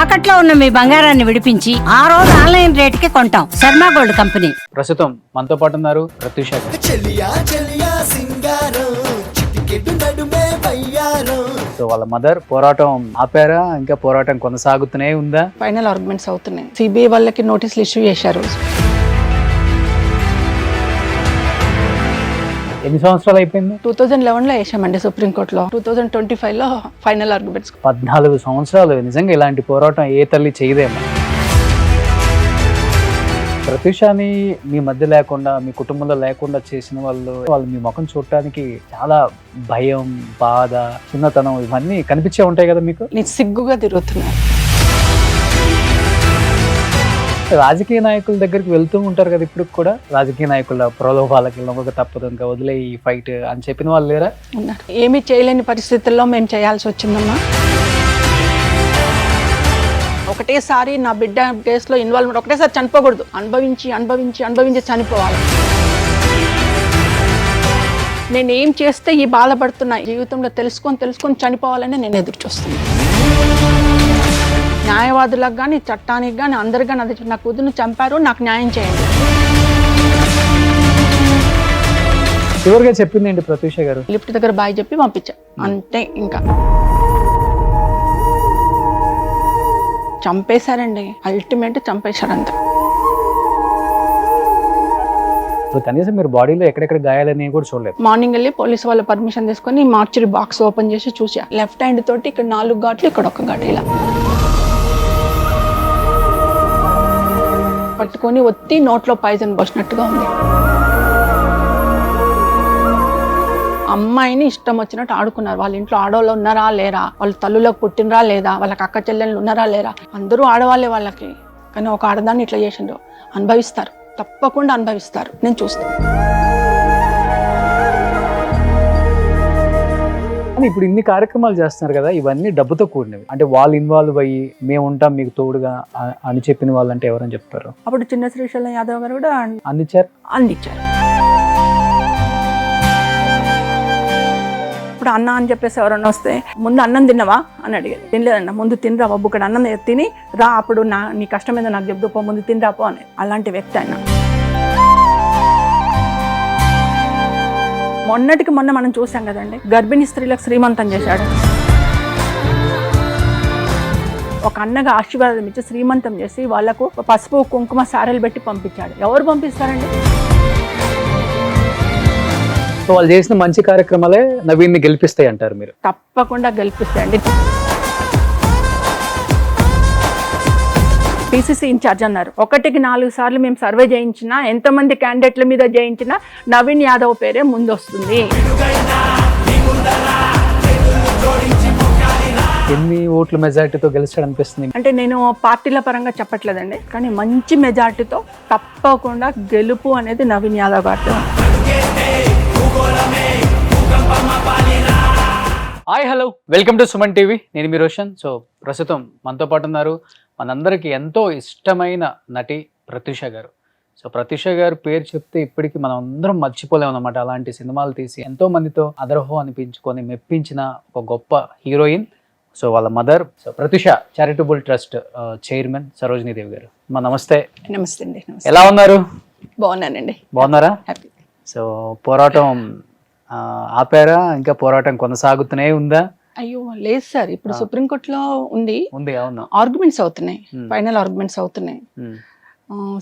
తాకట్లో ఉన్న మీ బంగారాన్ని విడిపించి ఆ రోజు ఆన్లైన్ రేటుకి కొంటాం. Sharma gold company. ప్రస్తుతం మనతో పాటు ఉన్నారు ప్రత్యూష గారు. సో వాళ్ళ మదర్ పోరాటం ఆపారా, ఇంకా పోరాటం కొనసాగుతూనే ఉందా? ఫైనల్ ఆర్గ్యుమెంట్స్ అవుతున్నాయి. సిబిఐ వాళ్ళకి నోటీసులు ఇష్యూ చేశారు. ఎన్ని సంవత్సరాలు అయిపోయింది? 2011లో వేసామండి సుప్రీంకోర్టులో. 2025లో ఫైనల్ ఆర్గ్యుమెంట్స్. 14 సంవత్సరాలు. నిజంగా ఇలాంటి పోరాటం ఏ తల్లి చేయదేమో. ప్రత్యూషని మీ మధ్య లేకుండా, మీ కుటుంబంలో లేకుండా చేసిన వాళ్ళు మీ ముఖం చూడటానికి చాలా భయం, బాధ, చిన్నతనం ఇవన్నీ కనిపించే ఉంటాయి కదా మీకు? నేను సిగ్గుగా తిరుగుతున్నాను. రాజకీయ నాయకుల దగ్గరికి వెళ్తూ ఉంటారు కదా ఇప్పుడు కూడా. రాజకీయ నాయకుల ప్రలోభాలకి లొంగక తప్పదు, ఇంకా వదిలే ఈ ఫైట్ అని చెప్పిన వాళ్ళు లేరా? ఉన్నారు. ఏమీ చేయలేని పరిస్థితుల్లో మేము చేయాల్సి వచ్చిందమ్మా. ఒకటేసారి నా బిడ్డ కేసులో ఇన్వాల్వ్మెంట్, ఒకటేసారి చనిపోకూడదు. అనుభవించి అనుభవించి అనుభవించి చనిపోవాలి. నేను ఏం చేస్తే ఈ బాధపడుతున్నా జీవితంలో తెలుసుకొని చనిపోవాలని నేను ఎదురు చూస్తున్నాను. న్యాయవాదులకు కానీ, చట్టానికి కానీ, అందరికి కానీ అది నా కూతురుని చంపారు, నాకు న్యాయం చేయండి. చివరిగా చెప్పింది ఏంటి ప్రత్యూష గారు? లిఫ్ట్ దగ్గర బాయ్ చెప్పి పంపించా, అంతే. ఇంకా చంపేశారండి, అల్టిమేట్ చంపేశారు అంతే. కనీసం మీరు బాడీలో ఎక్కడెక్కడ గాయాలని కూడా చూడలేదు? మార్నింగ్ వెళ్ళి పోలీసు వాళ్ళ పర్మిషన్ తీసుకొని మార్చరీ బాక్స్ ఓపెన్ చేసి చూసా. లెఫ్ట్ హ్యాండ్ తోటి ఇక్కడ 4 ఘాట్లు, ఇక్కడ 1 ఘాటు ఇలా పట్టుకొని ఒత్తి నోట్లో పాయిజన్ పోసినట్టుగా ఉంది. అమ్మాయిని ఇష్టం వచ్చినట్టు ఆడుకున్నారు. వాళ్ళ ఇంట్లో ఆడవాళ్ళు ఉన్నారా లేరా, వాళ్ళ తల్లులకు పుట్టినరా లేదా, వాళ్ళకి అక్క చెల్లెళ్ళు ఉన్నారా లేరా, అందరూ ఆడవాళ్ళే వాళ్ళకి. కానీ ఒక ఆడదాన్ని ఇట్లా చేసిండ్రు. అనుభవిస్తారు, తప్పకుండా అనుభవిస్తారు, నేను చూస్తాను. ఇప్పుడు ఇన్ని కార్యక్రమాలు చేస్తున్నారు కదా, ఇవన్నీ డబ్బుతో కూడినవి. అంటే వాళ్ళు ఇన్వాల్వ్ అయ్యి మేము ఉంటాం మీకు తోడుగా అని చెప్పిన వాళ్ళు అంటే ఎవరని చెప్తారు? అప్పుడు చిన్న శ్రీశైలం యాదవ్ గారు కూడా అందించారు. ఇప్పుడు అన్న అని చెప్పేసి ఎవరన్నా వస్తే ముందు అన్నం తిన్నావా అని అడిగారు. తినలేదన్న. ముందు తినరా బాబు, ఇక్కడ అన్నం తిని రా, అప్పుడు నీ కష్టం ఏదో నాకు చెప్తూ పో, ముందు తినరా పో అని. అలాంటి వ్యక్తి ఆయన. మొన్నటికి మొన్న మనం చూసాం కదండి, గర్భిణీ స్త్రీలకు శ్రీమంతం చేశాడు. ఒక అన్నగా ఆశీర్వాదం ఇచ్చి శ్రీమంతం చేసి వాళ్లకు పసుపు కుంకుమ సారెలు పెట్టి పంపించాడు. ఎవరు పంపిస్తారండి? వాళ్ళు చేసిన మంచి కార్యక్రమాలే నవీన్ని గెలిపిస్తాయి అంటారు మీరు? తప్పకుండా గెలిపిస్తాయండి. పిసిసి ఇన్ఛార్జ్ అన్నారు, 1కి 4 సార్లు మేము సర్వే చేయించినా, ఎంతమంది క్యాండిడేట్ల మీద చేయించినా నవీన్ యాదవ్ పేరే ముందొస్తుంది. ఎన్ని ఓట్ల మెజార్టీతో గెలిచాడు అనిపిస్తుంది? అంటే నేను పార్టీల పరంగా చెప్పట్లేదండి, కానీ మంచి మెజార్టీతో తప్పకుండా గెలుపు అనేది నవీన్ యాదవ్ గారితో. Hi, hello, welcome to Suman TV. నేను మీ రోషన్. సో ప్రస్తుతం మనతో పాటు ఉన్నారు మనందరికీ ఎంతో ఇష్టమైన నటి ప్రత్యూష గారు. సో ప్రత్యూష గారు పేరు చెప్తే ఇప్పటికీ మనం అందరం మర్చిపోలేము అన్నమాట. అలాంటి సినిమాలు తీసి ఎంతో మందితో అదరహో అనిపించుకొని మెప్పించిన ఒక గొప్ప హీరోయిన్. సో వాళ్ళ mother so Pratyusha charitable trust chairman Sarojini Devi garu. నమస్తే. నమస్తే అండి. ఎలా ఉన్నారు? బాగున్నానండి. బాగున్నారా? హ్యాపీ. సో పోరాటం ఆపారా, ఇంకా పోరాటం కొనసాగుతూనే ఉందా? అయ్యో లేదు సార్, ఇప్పుడు సుప్రీంకోర్టులో ఉంది. అవును. ఆర్గ్యుమెంట్స్ అవుతున్నాయి, ఫైనల్ ఆర్గ్యుమెంట్స్ అవుతున్నాయి.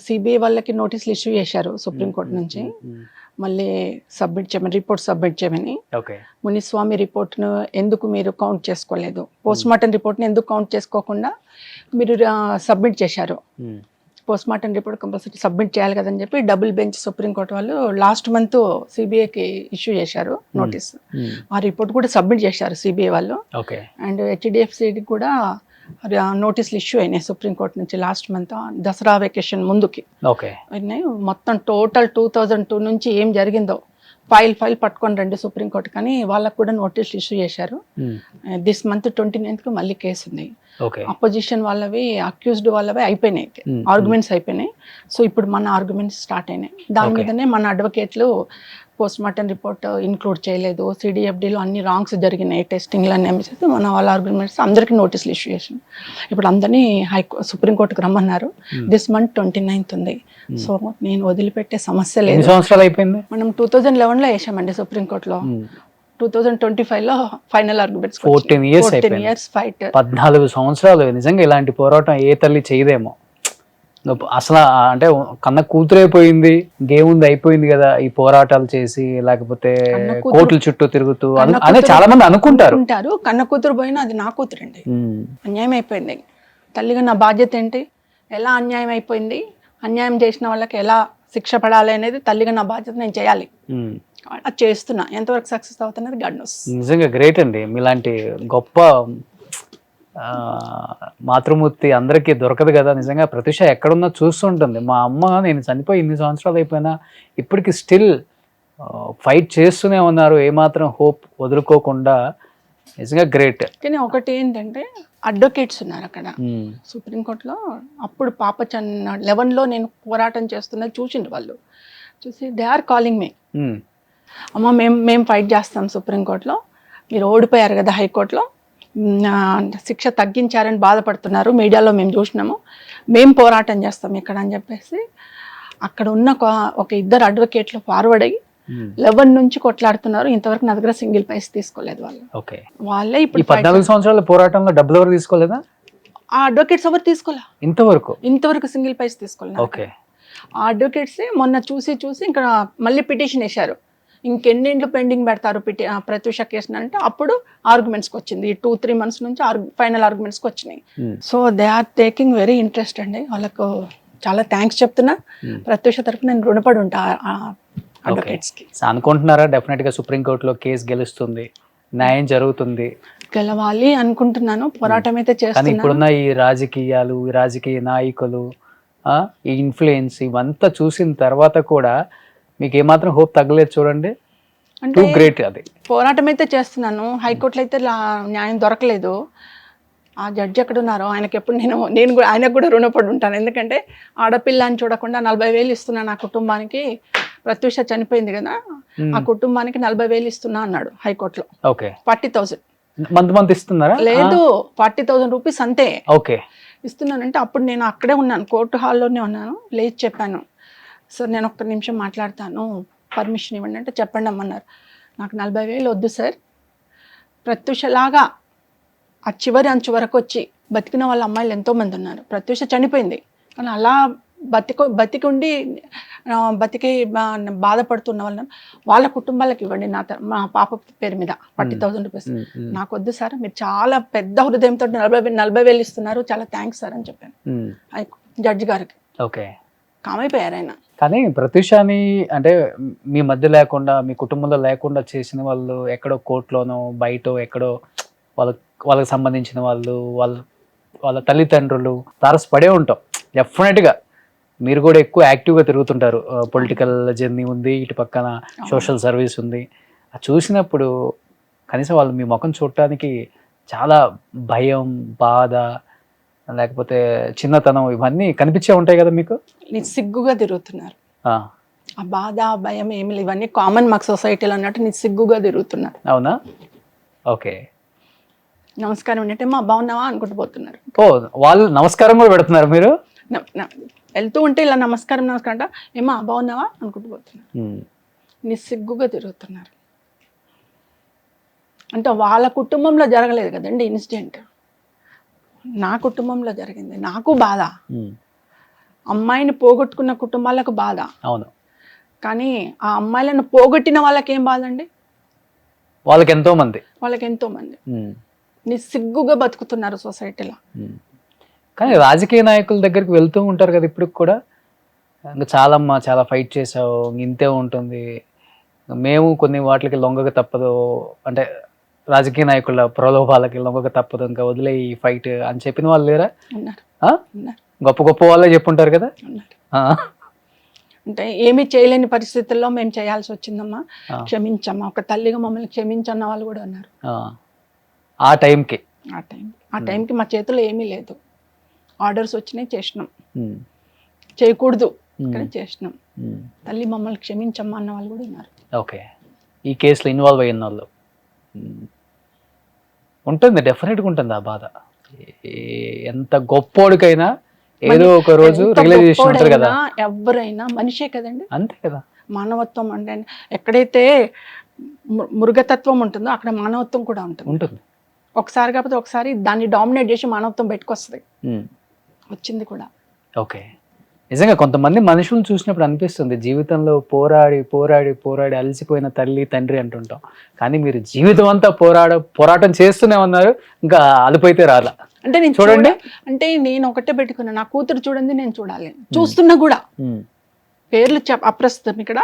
సిబిఐ వాళ్ళకి నోటీసులు ఇష్యూ చేశారు సుప్రీంకోర్టు నుంచి. మళ్ళీ సబ్మిట్ చేయమని, రిపోర్ట్ సబ్మిట్ చేయమని. మునిస్వామి రిపోర్ట్ను ఎందుకు మీరు కౌంట్ చేసుకోలేదు, పోస్ట్ మార్టం రిపోర్ట్ని ఎందుకు కౌంట్ చేసుకోకుండా మీరు సబ్మిట్ చేశారు. Post mortem report compulsory submit చేయాలి కదని చెప్పి డబుల్ బెంచ్ సుప్రీంకోర్టు వాళ్ళు లాస్ట్ మంత్ సిబిఐకి ఇష్యూ చేశారు నోటీస్. ఆ రిపోర్ట్ కూడా సబ్మిట్ చేశారు సిబిఐ వాళ్ళు. అండ్ హెచ్డిఎఫ్సికి కూడా నోటీసులు ఇష్యూ అయినాయి సుప్రీంకోర్టు నుంచి లాస్ట్ మంత్, దసరా వెకేషన్ ముందుకి అయినాయి. మొత్తం టోటల్ 2002 నుంచి ఏం జరిగిందో ఫైల్ పట్టుకొని రండి సుప్రీంకోర్టు, కానీ వాళ్ళకు కూడా నోటీసులు ఇష్యూ చేశారు. దిస్ మంత్ 29th మళ్ళీ కేసు ఉంది. అపోజిషన్ వాళ్ళవి, అక్యూజ్డ్ వాళ్ళవి అయిపోయినాయి, ఆర్గ్యుమెంట్స్ అయిపోయినాయి. సో ఇప్పుడు మన ఆర్గ్యుమెంట్స్ స్టార్ట్ అయినాయి. దాని మీదనే మన అడ్వకేట్లు పోస్ట్ మార్టం రిపోర్ట్ ఇన్క్లూడ్ చేయలేదు, సిడిఎఫ్డిలో అన్ని రాంగ్స్ జరిగినాయి, టెస్టింగ్లు అన్నీ చేస్తే మన వాళ్ళ ఆర్గ్యుమెంట్స్ అందరికీ నోటీసులు ఇష్యూ చేసింది. ఇప్పుడు అందరినీ సుప్రీంకోర్టుకు రమ్మన్నారు. దిస్ మంత్ 29th ఉంది. సో నేను వదిలిపెట్టే సమస్య లేదు. సంవత్సరాలు అయిపోయింది. మనం 2011లో వేసామండి సుప్రీంకోర్టులో. 2025లో ఫైనల్ ఆర్గ్యుమెంట్స్. 14 years fight. 14 సంవత్సరాలు. నిజంగా ఇలాంటి పోరాటం ఏ తల్లి చేయదేమో అసలు. అంటే కన్న కూతురైపోయింది, ఇంకేముంది, అయిపోయింది కదా ఈ పోరాటాలు చేసి, లేకపోతే కోర్టుల చుట్టూ తిరుగుతూ అని చాలా మంది అనుకుంటారు. కన్న కూతురు పోయినా అది నా కూతురు అండి. అన్యాయం అయిపోయింది. తల్లిగా నా బాధ్యత ఏంటి, ఎలా అన్యాయం అయిపోయింది, అన్యాయం చేసిన వాళ్ళకి ఎలా శిక్ష పడాలి అనేది తల్లిగా నా బాధ్యత నేను చేయాలి. అది చేస్తున్నా. ఎంతవరకు సక్సెస్ అవుతున్నది గాడ్ నోస్. నిజంగా గ్రేట్ అండి. మీలాంటి గొప్ప మాతృమూర్తి అందరికీ దొరకదు కదా. నిజంగా ప్రత్యూష ఎక్కడున్నా చూస్తుంటుంది. మా అమ్మ నేను చనిపోయి 8 సంవత్సరాలు అయిపోయినా ఇప్పటికి స్టిల్ ఫైట్ చేస్తూనే ఉన్నారు, ఏమాత్రం హోప్ వదులుకోకుండా. నిజంగా గ్రేట్. కానీ ఒకటి ఏంటంటే అడ్వకేట్స్ ఉన్నారు అక్కడ సుప్రీంకోర్టులో. అప్పుడు పాప 11లో నేను పోరాటం చేస్తున్నది చూసిండు వాళ్ళు. చూసి దే ఆర్ కాలింగ్ మీ, అమ్మ మేము ఫైట్ చేస్తాం సుప్రీంకోర్టులో, మీరు ఓడిపోయారు కదా హైకోర్టులో, శిక్ష తగ్గించారని బాధపడుతున్నారు, మీడియాలో మేము చూసినాము, మేము పోరాటం చేస్తాం ఇక్కడ అని చెప్పేసి అక్కడ ఉన్న ఒక 2 అడ్వకేట్లు ఫార్వర్డ్ అయ్యి 11 నుంచి కొట్లాడుతున్నారు. ఇంతవరకు నా దగ్గర సింగిల్ పైస్ తీసుకోలేదు వాళ్ళు. వాళ్ళే ఇప్పుడు 14 సంవత్సరాల పోరాటంలో డబ్బులు ఎవరు తీసుకోలేదా? ఆ అడ్వకేట్స్ ఎవరు తీసుకోలే ఇంతవరకు సింగిల్ పైస్ తీసుకోలేదు. ఆ అడ్వకేట్సే మొన్న చూసి ఇంకా మళ్ళీ పిటిషన్ వేశారు, ఇంకెన్నింట్లు పెండింగ్ పెడతారు ప్రత్యూష కేసు అంటే. అప్పుడు ఆర్గ్యుమెంట్స్కి వచ్చింది. 2-3 months నుంచి ఫైనల్ ఆర్గ్యుమెంట్స్కి వచ్చినాయి. So they are taking very interest అండి. వాళ్ళకు చాలా థ్యాంక్స్ చెప్తున్నా. ప్రత్యూష తరఫున నేను రుణపడి ఉంటా అడ్వకేట్స్కి. అనుకుంటున్నారా డెఫినెట్ గా సుప్రీంకోర్టులో కేసు గెలుస్తుంది, న్యాయం జరుగుతుంది? గెలవాలి అనుకుంటున్నాను, పోరాటం అయితే చేస్తాను. ఇప్పుడున్న ఈ రాజకీయాలు, ఈ రాజకీయ నాయకులు, ఈ ఇన్ఫ్లుయెన్స్ ఇవంతా చూసిన తర్వాత కూడా మీకు ఏమాత్రం హోప్ తగ్గలేదు చూడండి. అంటే గ్రేట్. అది పోరాటం అయితే చేస్తున్నాను. హైకోర్టులో అయితే న్యాయం దొరకలేదు. ఆ జడ్జి ఎక్కడ ఉన్నారో ఆయనకి ఎప్పుడు నేను కూడా ఆయనకు కూడా రుణపడి ఉంటాను. ఎందుకంటే ఆడపిల్ల అని చూడకుండా 40,000 ఇస్తున్నా నా కుటుంబానికి. ప్రత్యూష చనిపోయింది కదా, ఆ కుటుంబానికి 40,000 ఇస్తున్నా అన్నాడు హైకోర్టులో. 40,000 మంత్ ఇస్తున్నారా? లేదు, 40,000 రూపీస్ అంతే ఇస్తున్నానంటే అప్పుడు నేను అక్కడే ఉన్నాను, కోర్టు హాల్లోనే ఉన్నాను. లేచి చెప్పాను, సార్ నేను ఒక్క నిమిషం మాట్లాడతాను, పర్మిషన్ ఇవ్వండి అంటే చెప్పండి అమ్మన్నారు. నాకు 40,000 వద్దు సార్, ప్రత్యూషలాగా ఆ చివరి అంచు వరకు వచ్చి బతికిన వాళ్ళ అమ్మాయిలు ఎంతోమంది ఉన్నారు. ప్రత్యూష చనిపోయింది కానీ అలా బతికి బాధపడుతున్న వాళ్ళ కుటుంబాలకు ఇవ్వండి, మా పాప పేరు మీద 40,000 రూపీస్. నాకు వద్దు సార్, మీరు చాలా పెద్ద హృదయంతో 40,000 ఇస్తున్నారు, చాలా థ్యాంక్స్ సార్ అని చెప్పాను జడ్జి గారికి. కామైపోయారు ఆయన. కానీ ప్రత్యూషని అంటే మీ మధ్య లేకుండా, మీ కుటుంబంలో లేకుండా చేసిన వాళ్ళు ఎక్కడో కోర్టులోనో బయటో ఎక్కడో వాళ్ళకి సంబంధించిన వాళ్ళు, వాళ్ళ తల్లిదండ్రులు తారసపడే ఉంటాం. డెఫినెట్గా మీరు కూడా ఎక్కువ యాక్టివ్గా తిరుగుతుంటారు. పొలిటికల్ జర్నీ ఉంది, ఇటు పక్కన సోషల్ సర్వీస్ ఉంది. అది చూసినప్పుడు కనీసం వాళ్ళు మీ ముఖం చూడటానికి చాలా భయం, బాధ, లేకపోతే చిన్నతనం ఇవన్నీ కనిపించే ఉంటాయి కదా మీకు? సిగ్గుగా తిరుగుతున్నారు. ఆ బాధ, భయం ఏమి ఇవన్నీ కామన్ మాకు సొసైటీలో అన్నట్టు సిగ్గుగా తిరుగుతున్నారు. అవునా? ఓకే. నమస్కారం అంటే మా బాగున్నావా అనుకుంటూ పోతున్నారు. వాళ్ళు నమస్కారం కూడా పెడుతున్నారు. మీరు వెళ్తూ ఉంటే ఇలా నమస్కారం అంటే ఏమా బాగున్నావా అనుకుంటూ పోతున్నారు. సిగ్గుగా తిరుగుతున్నారు. అంటే వాళ్ళ కుటుంబంలో జరగలేదు కదండి ఇన్సిడెంట్, నా కుటుంబంలో జరిగింది. నాకు బాధ, అమ్మాయిని పోగొట్టుకున్న కుటుంబాలకు బాధ. అవును. కానీ ఆ అమ్మాయిలను పోగొట్టిన వాళ్ళకి ఏం బాధ అండి? వాళ్ళకి ఎంతో మంది నిస్సిగ్గుగా బతుకుతున్నారు సొసైటీలో. కానీ రాజకీయ నాయకుల దగ్గరికి వెళ్తూ ఉంటారు కదా ఇప్పుడు కూడా, ఇంకా చాలా ఫైట్ చేసావు, ఇంతే ఉంటుంది, మేము కొన్ని వాటికి లొంగక తప్పదు అంటే రాజకీయ నాయకుల ప్రలోభాలకి లొంగక తప్పదు, ఇంకా వదిలే ఈ ఫైట్ అని చెప్పిన వాళ్ళు లేరా? గొప్ప వాళ్ళే చెప్పుంటారు కదా. అంటే ఏమీ చేయలేని పరిస్థితుల్లో మేము చేయాల్సి వచ్చిందమ్మా, క్షమించమ్మా, ఒక తల్లిగా మమ్మల్ని క్షమించన్న వాళ్ళు కూడా ఉన్నారు. ఆ టైంకి మా చేతిలో ఏమీ లేదు, ఆర్డర్స్ వచ్చినాయి చేసినాం. చేయకూడదు కానీ చేసినాం. తల్లి మమ్మల్ని క్షమించమ్మా అన్న వాళ్ళు కూడా ఉన్నారు. ఓకే, ఈ కేసులో ఇన్వాల్వ్ అయిన వాళ్ళు ఉంటుంది, డెఫినెట్గా ఉంటుంది ఆ బాధ. ఎంత గొప్పోడికైనా ఏదో ఒక రోజు ఎంత రియలైజేషన్ ఉంటుంది కదా. గొప్పోడైనా ఎవరైనా మనిషే కదండి. అంతే కదా. మానవత్వం అంటే ఎక్కడైతే మృగతత్వం ఉంటుందో అక్కడ మానవత్వం కూడా ఉంటుంది. ఒకసారి కాకపోతే ఒకసారి దాన్ని డామినేట్ చేసి మానవత్వం పెట్టుకొస్తుంది. వచ్చింది కూడా. ఓకే, నిజంగా కొంతమంది మనుషులను చూసినప్పుడు అనిపిస్తుంది జీవితంలో పోరాడి పోరాడి పోరాడి అలసిపోయిన తల్లి తండ్రి అంటుంటాం, కానీ మీరు జీవితం అంతా పోరాటం చేస్తూనే ఉన్నారు, ఇంకా అలిపోయితే రాలా. అంటే నేను చూడండి, అంటే నేను ఒకటే పెట్టుకున్నా, నా కూతురు చూడండి నేను చూడాలి, చూస్తున్నా కూడా. పేర్లు అప్రస్తుతం ఇక్కడ.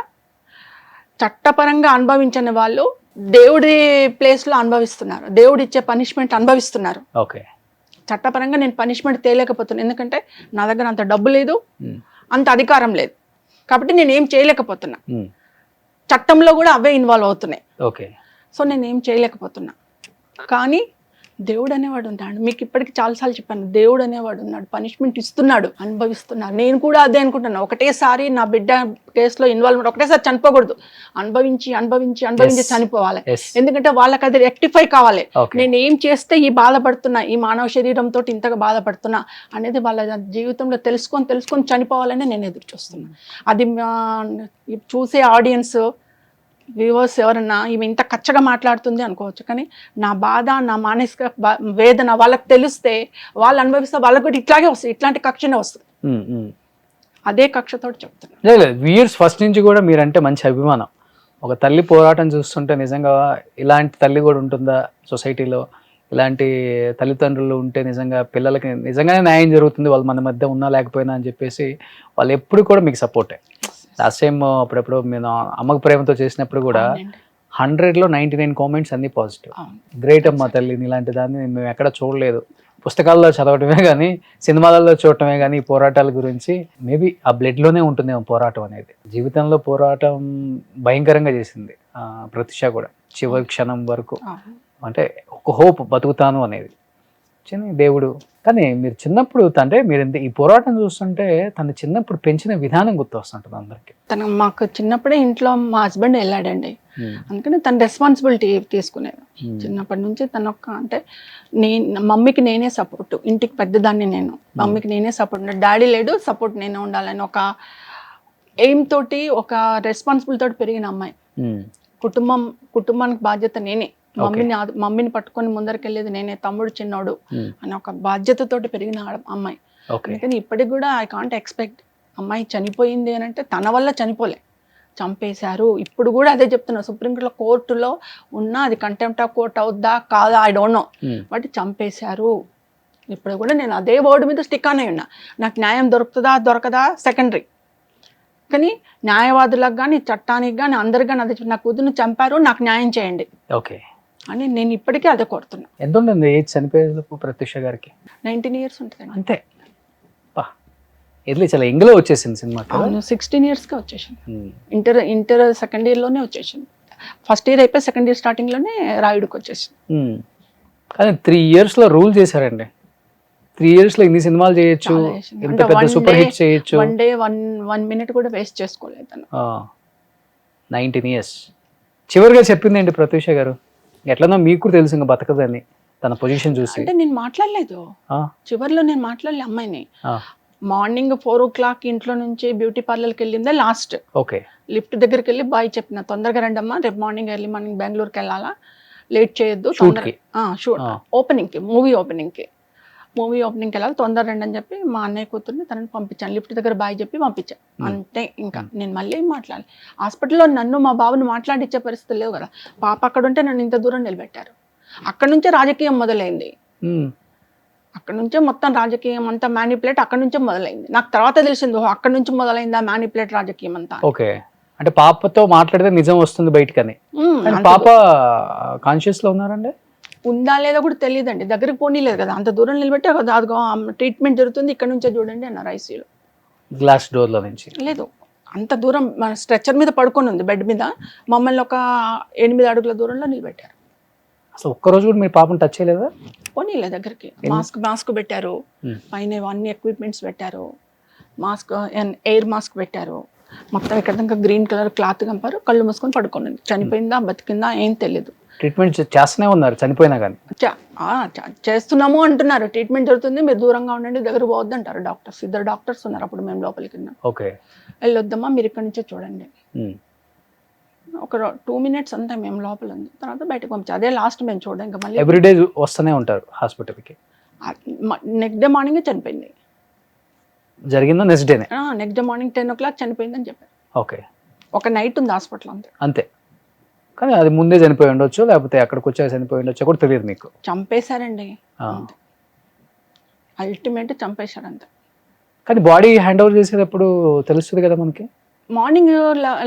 చట్టపరంగా అనుభవించని వాళ్ళు దేవుడి ప్లేస్ లో అనుభవిస్తున్నారు, దేవుడు ఇచ్చే పనిష్మెంట్ అనుభవిస్తున్నారు. ఓకే, చట్టపరంగా నేను పనిష్మెంట్ తేలేకపోతున్నాను, ఎందుకంటే నా దగ్గర అంత డబ్బు లేదు, అంత అధికారం లేదు, కాబట్టి నేను ఏం చేయలేకపోతున్నా. చట్టంలో కూడా అవే ఇన్వాల్వ్ అవుతున్నాయి. ఓకే, సో నేను ఏం చేయలేకపోతున్నా. కానీ దేవుడు అనేవాడు ఉన్నాడు. మీకు ఇప్పటికి చాలాసార్లు చెప్పాను, దేవుడు అనేవాడు ఉన్నాడు, పనిష్మెంట్ ఇస్తున్నాడు, అనుభవిస్తున్నాడు. నేను కూడా అదే అనుకుంటున్నా. ఒకటేసారి నా బిడ్డ కేసులో ఇన్వాల్వ్మెంట్ ఒకటేసారి చనిపోకూడదు, అనుభవించి అనుభవించి అనుభవించి చనిపోవాలి. ఎందుకంటే వాళ్ళకి అది రెక్టిఫై కావాలి. నేను ఏం చేస్తే ఈ బాధపడుతున్నా, ఈ మానవ శరీరంతో ఇంతగా బాధపడుతున్నా అనేది వాళ్ళ జీవితంలో తెలుసుకొని చనిపోవాలని నేను ఎదురు చూస్తున్నా. అది చూసే ఆడియన్స్ వ్యూవర్స్ ఎవరన్నా ఈమె ఇంత కచ్చగా మాట్లాడుతుంది అనుకోవచ్చు, కానీ నా బాధ, నా మానసిక వేదన వాళ్ళకి తెలిస్తే, వాళ్ళు అనుభవిస్తే వాళ్ళకి కూడా ఇట్లాగే వస్తుంది, ఇట్లాంటి కక్షనే వస్తుంది. అదే కక్షతో చెప్తున్నా. లేదు, వ్యూయర్స్ ఫస్ట్ నుంచి కూడా మీరంటే మంచి అభిమానం. ఒక తల్లి పోరాటం చూస్తుంటే నిజంగా ఇలాంటి తల్లి కూడా ఉంటుందా సొసైటీలో, ఇలాంటి తల్లిదండ్రులు ఉంటే నిజంగా పిల్లలకి నిజంగానే న్యాయం జరుగుతుంది, వాళ్ళు మన మధ్య ఉన్నా లేకపోయినా అని చెప్పేసి వాళ్ళు ఎప్పుడు కూడా మీకు సపోర్టే. లాస్ట్ టైం అప్పుడప్పుడు నేను అమ్మకు ప్రేమతో చేసినప్పుడు కూడా 100లో 99 కామెంట్స్ అన్ని పాజిటివ్. గ్రేట్ అమ్మ తల్లిని, ఇలాంటి దాన్ని మేము ఎక్కడ చూడలేదు, పుస్తకాల్లో చదవటమే కానీ సినిమాలలో చూడటమే కానీ ఈ పోరాటాల గురించి. మేబీ ఆ బ్లడ్లోనే ఉంటుందేమో పోరాటం అనేది. జీవితంలో పోరాటం భయంకరంగా చేసింది ప్రత్యూష కూడా, చివరి క్షణం వరకు. అంటే ఒక హోప్, బతుకుతాను అనేది చిన్న దేవుడు. కానీ మీరు చిన్నప్పుడు అంటే మీరు ఈ పోరాటం చూస్తుంటే తను చిన్నప్పుడు పెంచిన విధానం గుర్తు వస్తుంటుంది అందరికి. తను మాకు చిన్నప్పుడే ఇంట్లో మా హస్బెండ్ వెళ్ళాడండి, అందుకని తన రెస్పాన్సిబిలిటీ తీసుకునేది చిన్నప్పటి నుంచి. తను అంటే మమ్మీకి నేనే సపోర్ట్, ఇంటికి పెద్దదాన్ని నేను, మమ్మీకి నేనే సపోర్ట్, డాడీ లేడు, సపోర్ట్ నేనే ఉండాలని ఒక ఎయిమ్ తోటి, ఒక రెస్పాన్సిబిలిటీ తోటి పెరిగిన అమ్మాయి. కుటుంబానికి బాధ్యత నేనే, మమ్మీని పట్టుకొని ముందరికెళ్ళేది నేనే, తమ్ముడు చిన్నోడు అని ఒక బాధ్యతతోటి పెరిగిన అమ్మాయి. అందుకని ఇప్పటికి కూడా ఐ కాంట్ ఎక్స్పెక్ట్ అమ్మాయి చనిపోయింది అని అంటే తన వల్ల చనిపోలే, చంపేశారు. ఇప్పుడు కూడా అదే చెప్తున్నా, కోర్టులో ఉన్నా అది కంటెంప్ట్ ఆఫ్ కోర్ట్ అవుద్దా కాదా ఐ డోంట్ నో, బట్ చంపేశారు. ఇప్పుడు కూడా నేను అదే వర్డ్ మీద స్టిక్ అనే ఉన్నా. నాకు న్యాయం దొరకదా సెకండరీ, కానీ న్యాయవాదులకు కానీ చట్టానికి కానీ అందరికి కానీ అదే, నా కూతురుని చంపారు, నాకు న్యాయం చేయండి ఓకే అని నేను ఇప్పటికీ అదే కోరుతున్నా. ఎంత ఉంటుంది ఏజ్ చనిపోయేందుకు ప్రత్యూష గారికి? 19 years ఉంటుంది అంతే. ఎట్లా చాలా ఎంగలో వచ్చేసింది సినిమా? 16 yearsగా వచ్చేసింది. ఇంటర్ సెకండ్ ఇయర్లోనే వచ్చేసింది. ఫస్ట్ ఇయర్ అయిపోయి సెకండ్ ఇయర్ స్టార్టింగ్లోనే రాయుడుకి వచ్చేసింది. కానీ 3 yearsలో రూల్ చేశారండి. 3 yearsలో ఇన్ని సినిమాలు చేయొచ్చు, ఇంత పెద్ద సూపర్ హిట్ చేయొచ్చు. వన్ మినిట్ కూడా వేస్ట్ చేసుకోలేదు తను. 19 years. చివరిగా చెప్పింది ఏంటి ప్రత్యూష గారు? ఎట్లనో మీకు కూడా తెలుసు ఇంకా బతకదని తన పొజిషన్ చూసి. అంటే నేను మాట్లాడలేదు చివరిలో, నేను మాట్లాడలే అమ్మాయిని. మార్నింగ్ 4 o'clock ఇంట్లో నుంచి బ్యూటీ పార్లర్కి వెళ్ళిందే లాస్ట్. ఓకే, లిఫ్ట్ దగ్గరికి వెళ్ళి బాయ్ చెప్పిన, తొందరగా రండమ్మా, రేపు మార్నింగ్ ఎర్లీ మార్నింగ్ బెంగళూరుకి వెళ్ళాలా, లేట్ చేయొద్దు, ఓపెనింగ్కి, మూవీ ఓపెనింగ్కి వెళ్ళాలి, తొందర రండి అని చెప్పి మా అన్నయ్య కూతుర్ని తనని పంపించాను. లిఫ్ట్ దగ్గర బాయ్ చెప్పి పంపించాను అంతే. ఇంకా నేను మళ్ళీ ఏం మాట్లాడాలి? హాస్పిటల్లో నన్ను మా బాబుని మాట్లాడిచ్చే పరిస్థితులు లేవు కదా. పాప అక్కడ ఉంటే నన్ను ఇంత దూరం నిలబెట్టారు. అక్కడ నుంచే రాజకీయం మొదలైంది, అక్కడ నుంచే మొత్తం రాజకీయం అంతా మ్యానిపులేట్ అక్కడ నుంచే మొదలైంది. నాకు తర్వాత తెలిసింది అక్కడ నుంచి మొదలైందా మ్యానిపులేట్ రాజకీయం అంతా. ఓకే, అంటే పాపతో మాట్లాడితే నిజం వస్తుంది బయటకని. పాప కాన్షియస్ లో ఉన్నారండి? ఉందా లేదా కూడా తెలియదండి, దగ్గరికి పోనీలేదు కదా, అంత దూరం నిలబెట్టి అదిగో ట్రీట్మెంట్ జరుగుతుంది ఇక్కడ నుంచే చూడండి అన్నారు ఐసీయూలో. గ్లాస్ డోర్ లో నుంచి లేదు, అంత దూరం మన స్ట్రెచ్చర్ మీద పడుకొని ఉంది బెడ్ మీద, మమ్మల్ని ఒక 8 అడుగుల దూరంలో నిలబెట్టారు. అసలు ఒక్కరోజు కూడా మీ పాపను టచ్ చేయలేదా? పోనీలే దగ్గరికి. మాస్క్ పెట్టారు, పైన అన్ని ఎక్విప్మెంట్స్ పెట్టారు, మాస్క్ ఎయిర్ మాస్క్ పెట్టారు, మొత్తం ఇక్కడ దాకా గ్రీన్ కలర్ క్లాత్ కంపారు, కళ్ళు మూసుకొని పడుకున్నది. చనిపోయిందా బతికిందా ఏం తెలియదు. ట్రీట్మెంట్ చేస్తూనే ఉన్నారు చనిపోయినా కానీ? చేస్తున్నాము అంటున్నారు, ట్రీట్మెంట్ జరుగుతుంది, మీరు దూరంగా ఉండండి, దగ్గర పోవద్దు అంటారు డాక్టర్స్. 2 డాక్టర్స్ ఉన్నారు అప్పుడు మేము లోపలికి వెళ్ళాం. ఓకే, వెళ్ళొద్దమ్మా మీరు ఇక్కడ నుంచే చూడండి. ఒక 2 minutes అంతా మేము లోపల ఉంది, తర్వాత బయటకు పంపించారు. అదే లాస్ట్ మేము చూడండి. ఇంకా మళ్ళీ ఎవ్రీడే వస్తూనే ఉంటారు హాస్పిటల్కి? నెక్స్ట్ డే మార్నింగే చనిపోయింది. జరిగిందో నెక్స్ట్ డేనే? నెక్స్ట్ డే మార్నింగ్ 10 o'clock చనిపోయిందని చెప్పారు. ఓకే, ఒక నైట్ ఉంది హాస్పిటల్ అంతే. అంతే, కానీ అది ముందే చనిపోయి ఉండొచ్చు, లేకపోతే అక్కడికి వచ్చాక చనిపోయి ఉండొచ్చు కూడా తెలియదు మీకు? చంపేశారండి, అల్టిమేట్ చంపేశారు అంతే. కానీ బాడీ హ్యాండ్ ఓవర్ చేసేటప్పుడు తెలుస్తుంది కదా మనకి? మార్నింగ్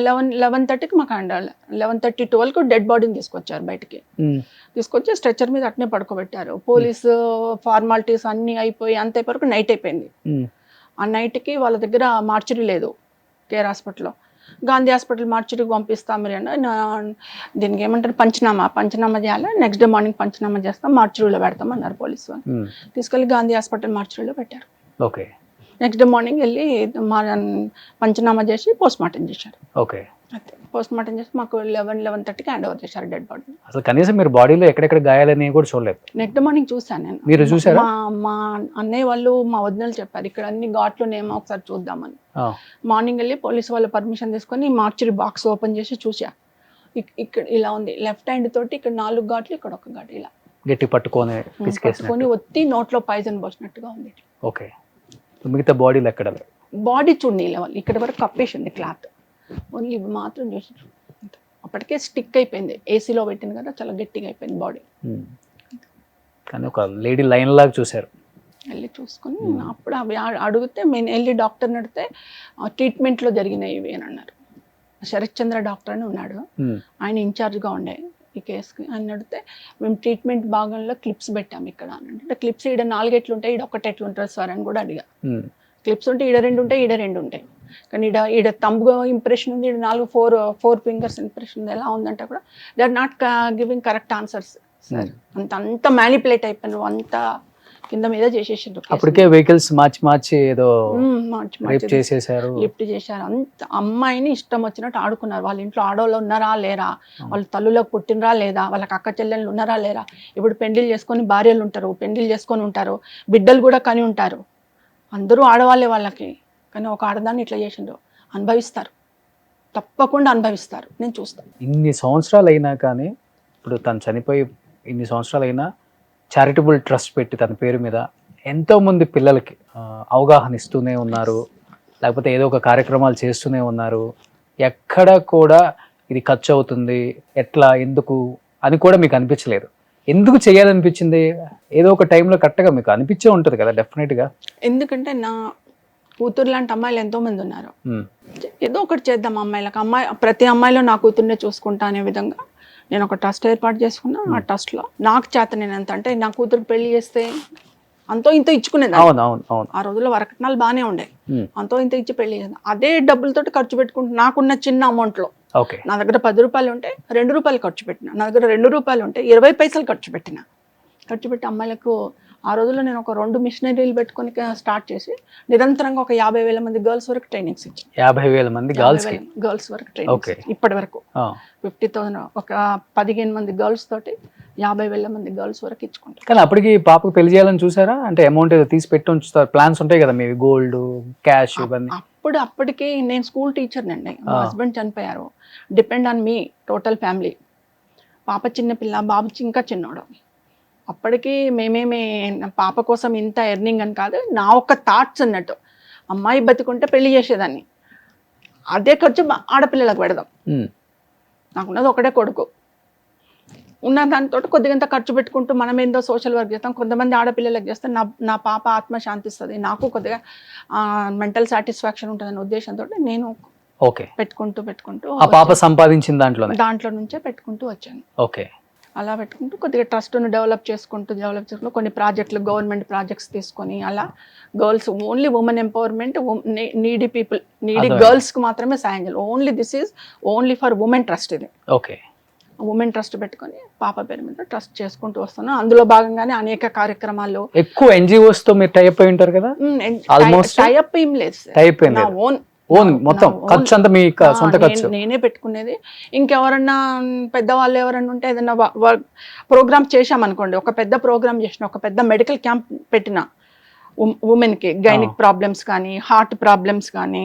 11:30కి మాకు 11:30, 12కి డెడ్ బాడీని తీసుకొచ్చారు బయటికి. తీసుకొచ్చి స్ట్రెచర్ మీద అట్నే పడుకోబెట్టారు. పోలీసు ఫార్మాలిటీస్ అన్నీ అయిపోయి అంత వరకు నైట్ అయిపోయింది. ఆ నైట్కి వాళ్ళ దగ్గర మార్చురీ లేదు కేర్ హాస్పిటల్లో. గాంధీ హాస్పిటల్ మార్చురీకి పంపిస్తాం మీరు అన్న. దీనికి ఏమంటారు, పంచనామా చేయాలి, నెక్స్ట్ డే మార్నింగ్ పంచనామా చేస్తాం, మార్చురీలో పెడతాం అన్నారు పోలీసు వాళ్ళు. తీసుకెళ్ళి గాంధీ హాస్పిటల్ మార్చురీలో పెట్టారు. ఓకే, నెక్స్ట్ డే మార్నింగ్ వెళ్ళి పంచనామా చేసి పోస్ట్ మార్టం చేశారు. ఓకే, అయితే పోస్ట్ మార్టం చేసి మాకు 11:30కి హ్యాండ్ ఓవర్ చేశారు డెడ్ బాడీ. అసలు కనీసం మీరు బాడీలో ఎక్కడెక్కడ గాయాలని కూడా చూడలేదు? నెక్స్ట్ మార్నింగ్ చూసాను నేను. మీరు చూసారా? మా అన్నయ్య వాళ్ళు మా వదినలు చెప్పారు ఇక్కడ అన్ని ఘాట్లు నేమో ఒకసారి చూద్దామని. మార్నింగ్ వెళ్ళి పోలీసు వాళ్ళ పర్మిషన్ తీసుకొని మార్చురీ బాక్స్ ఓపెన్ చేసి చూసా. ఇక్కడ ఇలా ఉంది, లెఫ్ట్ హ్యాండ్ తోటి ఇక్కడ 4 ఘాట్లు, ఇక్కడ 1 ఘాటు ఇలా గట్టి పట్టుకొని ఒత్తి నోట్లో పాయిజన్ పోసినట్టుగా ఉంది. ఓకే, మిగతా బాడీలో ఎక్కడ? బాడీ చూడండి ఇలా ఇక్కడ వరకు కప్పేసింది క్లాత్, ఓన్లీ ఇవి మాత్రం చూసి. అప్పటికే స్టిక్ అయిపోయింది, ఏసీలో పెట్టింది కదా, చాలా గట్టిగా అయిపోయింది బాడీ. కానీ ఒక లేడీ లైన్ లాగా చూసారు. వెళ్ళి చూసుకొని అప్పుడు అవి అడిగితే నేను వెళ్ళి డాక్టర్ని అడిగితే ట్రీట్మెంట్లో జరిగినాయి ఇవి అని అన్నారు. శరత్ చంద్ర డాక్టర్ అని ఉన్నాడు, ఆయన ఇన్ఛార్జ్గా ఉండే ఈ కేసుకి. ఆయన అడిగితే మేము ట్రీట్మెంట్ భాగంలో క్లిప్స్ పెట్టాము ఇక్కడ అని అంటే, క్లిప్స్ ఈడ 4 ఎట్లు ఉంటాయి, ఈడ 1 ఎట్లు ఉంటుంది సార్ అని కూడా అడిగా. క్లిప్స్ ఉంటే ఈడ 2 ఉంటాయి, ఈడ 2 ఉంటాయి, కానీ ఈడ తంబు ఇంప్రెషన్ ఉంది, ఈడ 4 ఫింగర్స్ ఇంప్రెషన్ ఉంది. ఎలా ఉందంటే కూడా they are not giving correct answers sir. అంత మ్యానిపులేట్ అయిపోయినారు, అంత కింద మీద చేసేసారు. అప్పటికే వెహికల్స్ మార్చి ఏదో చేసేసారు, లిఫ్ట్ చేశారు. అంత అమ్మాయిని ఇష్టం వచ్చినట్టు ఆడుకున్నారు. వాళ్ళ ఇంట్లో ఆడవాళ్ళు ఉన్నారా లేరా, వాళ్ళ తల్లులకు పుట్టినరా లేదా, వాళ్ళకి అక్క చెల్లెళ్ళు ఉన్నారా లేరా. ఇప్పుడు పెండిలు చేసుకొని భార్యలు ఉంటారు, పెండిలు చేసుకొని ఉంటారు, బిడ్డలు కూడా కని ఉంటారు, అందరూ ఆడవాళ్ళే వాళ్ళకి. కానీ ఒక ఆడదాన్ని ఇట్లా చేసిండ్రు, అనుభవిస్తారు, తప్పకుండా అనుభవిస్తారు, నేను చూస్తాను. ఇన్ని సంవత్సరాలు అయినా కానీ, ఇప్పుడు తను చనిపోయి ఇన్ని సంవత్సరాలు అయినా చారిటబుల్ ట్రస్ట్ పెట్టి తన పేరు మీద ఎంతోమంది పిల్లలకి అవగాహన ఇస్తూనే ఉన్నారు, లేకపోతే ఏదో ఒక కార్యక్రమాలు చేస్తూనే ఉన్నారు. ఎక్కడ కూడా ఇది ఖర్చు అవుతుంది ఎట్లా ఎందుకు అని కూడా మీకు అనిపించలేదు? ఎందుకు చేయాలనిపించింది? ఏదో ఒక టైంలో కరెక్ట్గా మీకు అనిపించే ఉంటుంది కదా డెఫినెట్గా. ఎందుకంటే నా కూతురు లాంటి అమ్మాయిలు ఎంతో మంది ఉన్నారు, ఏదో ఒకటి చేద్దాం అమ్మాయిలకు. ప్రతి అమ్మాయిలో నా కూతుర్నే చూసుకుంటా అనే విధంగా నేను ఒక ట్రస్ట్ ఏర్పాటు చేసుకున్నా. ఆ ట్రస్ట్లో నాకు చేత నేను ఎంత అంటే, నా కూతురు పెళ్లి చేస్తే అంతో ఇంతో ఇచ్చుకునేది. ఆ రోజుల్లో వరకట్నాలు బాగానే ఉండే, అంతో ఇంత ఇచ్చి పెళ్లి చేద్దాం. అదే డబ్బులతో ఖర్చు పెట్టుకుంటూ నాకున్న చిన్న అమౌంట్లో, నా దగ్గర 10 రూపాయలు ఉంటే 2 రూపాయలు ఖర్చు పెట్టిన, నా దగ్గర 2 రూపాయలు ఉంటే 20 పైసలు ఖర్చు పెట్టి అమ్మాయిలకు. ఆ రోజుల్లో నేను ఒక 2 మిషనరీలు పెట్టుకొని స్టార్ట్ చేసి నిరంతరంగా ఒక 50,000 మంది గర్ల్స్ వరకు ట్రైనింగ్స్ ఇచ్చాను. 50,000 మంది గర్ల్స్ వరకు ట్రైనింగ్స్ ఇప్పటి వరకు 50,000, ఒక 15 మంది గర్ల్స్ తోటి 50,000 మంది గర్ల్స్ వరకు ఇచ్చుకుంటారు. కానీ అప్పటికి పాపకు పెళ్లి చేయాలని చూసారా? అంటే అమౌంట్ ఏదో తీసి పెట్టి ఉంచుతారు, ప్లాన్స్ ఉంటాయి కదా మీవి, గోల్డ్ క్యాష్ ఇవన్నీ. అప్పటికి నేను స్కూల్ టీచర్ అండి, మా హస్బెండ్ చనిపోయారు, depend on me total family. పాప చిన్నపిల్ల, బాబు ఇంకా చిన్నోడు. అప్పటికి మేమేమి పాప కోసం ఇంత ఎర్నింగ్ అని కాదు, నా ఒక్క థాట్స్ అన్నట్టు. అమ్మాయి బతికుంటే పెళ్లి చేసేదాన్ని, అదే ఖర్చు ఆడపిల్లలకు పెడదాం. నాకున్నది ఒకటే కొడుకు, ఉన్న దానితో కొద్దిగంత ఖర్చు పెట్టుకుంటూ మనం ఏందో సోషల్ వర్క్ చేస్తాం. కొంతమంది ఆడపిల్లలకు చేస్తే నా పాప ఆత్మ శాంతిస్తుంది, నాకు కొద్దిగా మెంటల్ సాటిస్ఫాక్షన్ ఉంటుందనే ఉద్దేశంతో నేను పెట్టుకుంటూ ఆ పాప సంపాదించిన దాంట్లో నుంచే పెట్టుకుంటూ వచ్చాను. ఓకే, అలా పెట్టుకుంటూ కొద్దిగా ట్రస్ట్ను డెవలప్ చేసుకుంటూ కొన్ని ప్రాజెక్టులు, గవర్నమెంట్ ప్రాజెక్ట్స్ తీసుకొని, అలా girls only women empowerment, needy people, needy గర్ల్స్కి మాత్రమే సాయం చేయాలి. Only this is only for women trust ఇది. ఓకే, ఉమెన్ ట్రస్ట్ పెట్టుకొని పాప పేరు మీద ట్రస్ట్ చేసుకుంటూ వస్తున్నాను. అందులో భాగంగానే అనేక కార్యక్రమాల్లో ఎక్కువ ఎన్జిఓస్ తో మీరు టైప్ అయి ఉంటారు కదా? Almost? టైప్ ఏం లేదు సార్. టైప్ నా ఓన్ ఓన్ మొత్తం ఖర్చు అంతా మీ సొంత ఖర్చు? నేనే పెట్టుకునేది. ఇంకెవరన్నా పెద్దవాళ్ళు ఎవరన్నా ఉంటే ఏదైనా ప్రోగ్రామ్ చేశామనుకోండి, ఒక పెద్ద ప్రోగ్రామ్ చేసిన, ఒక పెద్ద మెడికల్ క్యాంప్ పెట్టిన ఉమెన్కి గైనిక్ ప్రాబ్లమ్స్ కానీ, హార్ట్ ప్రాబ్లమ్స్ కానీ,